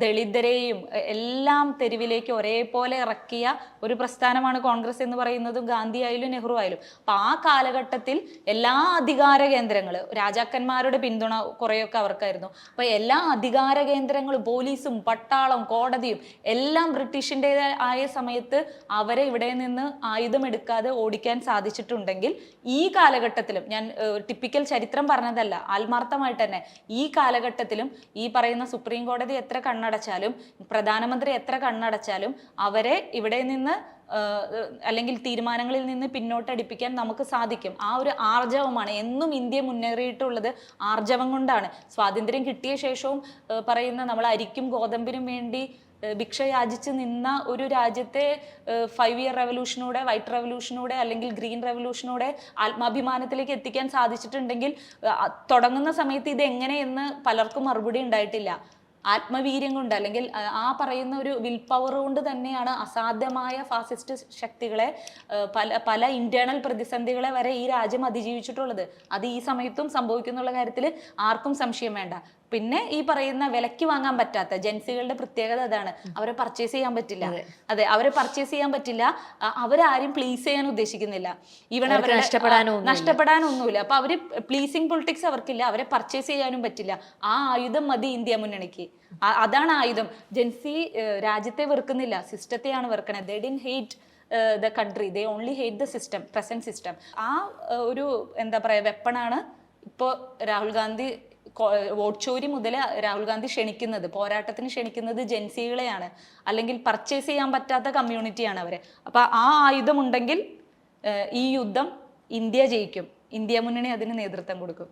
ദളിതരെയും എല്ലാം തെരുവിലേക്ക് ഒരേപോലെ ഇറക്കിയ ഒരു പ്രസ്ഥാനമാണ് കോൺഗ്രസ് എന്ന് പറയുന്നതും ഗാന്ധി ആയാലും നെഹ്റു ആയാലും. അപ്പം ആ കാലഘട്ടത്തിൽ എല്ലാ അധികാര കേന്ദ്രങ്ങൾ രാജാക്കന്മാരുടെ പിന്തുണ കുറേയൊക്കെ അവർക്കായിരുന്നു. അപ്പം എല്ലാ അധികാര കേന്ദ്രങ്ങളും പോലീസും പട്ടാളം കോടതിയും എല്ലാം ബ്രിട്ടീഷിൻ്റെതായ സമയത്ത് അവരെ ഇവിടെ നിന്ന് ആയുധമെടുക്കാതെ ഓടിക്കാൻ സാധിച്ചിട്ടുണ്ടെങ്കിൽ ഈ കാലഘട്ടത്തിലും ഞാൻ ടിപ്പിക്കൽ ചരിത്രം പറഞ്ഞതല്ല, ആത്മാർത്ഥമായിട്ട് തന്നെ ഈ കാലഘട്ടത്തിലും ഈ പറയുന്ന സുപ്രീം കോടതി എത്ര കണ്ണടച്ചാലും പ്രധാനമന്ത്രി എത്ര കണ്ണടച്ചാലും അവരെ ഇവിടെ നിന്ന് അല്ലെങ്കിൽ തീരുമാനങ്ങളിൽ നിന്ന് പിന്നോട്ടടിപ്പിക്കാൻ നമുക്ക് സാധിക്കും. ആ ഒരു ആർജവമാണ് എന്നും ഇന്ത്യ മുന്നേറിയിട്ടുള്ളത്. ആർജവം കൊണ്ടാണ്. സ്വാതന്ത്ര്യം കിട്ടിയ ശേഷവും പറയുന്ന നമ്മൾ അരിക്കും ഗോതമ്പിനും വേണ്ടി ഭിക്ഷ യാചിച്ച് നിന്ന ഒരു രാജ്യത്തെ 5 ഇയർ റെവല്യൂഷനൂടെ വൈറ്റ് റെവല്യൂഷനൂടെ അല്ലെങ്കിൽ ഗ്രീൻ റെവല്യൂഷനൂടെ ആത്മാഭിമാനത്തിലേക്ക് എത്തിക്കാൻ സാധിച്ചിട്ടുണ്ടെങ്കിൽ തുടങ്ങുന്ന സമയത്ത് ഇത് എങ്ങനെയെന്ന് പലർക്കും മറുപടി ഉണ്ടായിട്ടില്ല. ആത്മവീര്യം കൊണ്ട് അല്ലെങ്കിൽ ആ പറയുന്ന ഒരു വിൽ പവർ കൊണ്ട് തന്നെയാണ് അസാധ്യമായ ഫാസിസ്റ്റ് ശക്തികളെ പല ഇന്റേണൽ പ്രതിസന്ധികളെ വരെ ഈ രാജ്യം അതിജീവിച്ചിട്ടുള്ളത്. അത് ഈ സമയത്തും സംഭവിക്കുന്നുള്ള കാര്യത്തിൽ ആർക്കും സംശയം വേണ്ട. പിന്നെ ഈ പറയുന്ന വിലയ്ക്ക് വാങ്ങാൻ പറ്റാത്ത ജെൻസികളുടെ പ്രത്യേകത അതാണ്. അവരെ പർച്ചേസ് ചെയ്യാൻ പറ്റില്ല. അതെ, അവരെ പർച്ചേസ് ചെയ്യാൻ പറ്റില്ല. അവരാരും പ്ലീസ് ചെയ്യാൻ ഉദ്ദേശിക്കുന്നില്ല. ഈവൻ അവരെ നഷ്ടപ്പെടാനൊന്നുമില്ല. അപ്പൊ അവര് പ്ലീസിങ് പൊളിറ്റിക്സ് അവർക്കില്ല. അവരെ പർച്ചേസ് ചെയ്യാനും പറ്റില്ല. ആ ആയുധം മതി ഇന്ത്യ മുന്നണിക്ക്. അതാണ് ആയുധം. ജെൻസി രാജ്യത്തെ വെറുക്കുന്നില്ല, സിസ്റ്റത്തെയാണ് വെറുക്കണത്. They didn't hate the country, they only hate the system, present system. ആ ഒരു എന്താ പറയുക വെപ്പണാണ് ഇപ്പോൾ രാഹുൽ ഗാന്ധി വോട്ട് ചോരി മുതൽ രാഹുൽ ഗാന്ധി പോരാട്ടത്തിന് ക്ഷണിക്കുന്നത് ജെൻസികളെയാണ്. അല്ലെങ്കിൽ പർച്ചേസ് ചെയ്യാൻ പറ്റാത്ത കമ്മ്യൂണിറ്റിയാണ് അവരെ. അപ്പൊ ആ ആയുധമുണ്ടെങ്കിൽ ഈ യുദ്ധം ഇന്ത്യ ജയിക്കും. ഇന്ത്യ മുന്നണി അതിന് നേതൃത്വം കൊടുക്കും.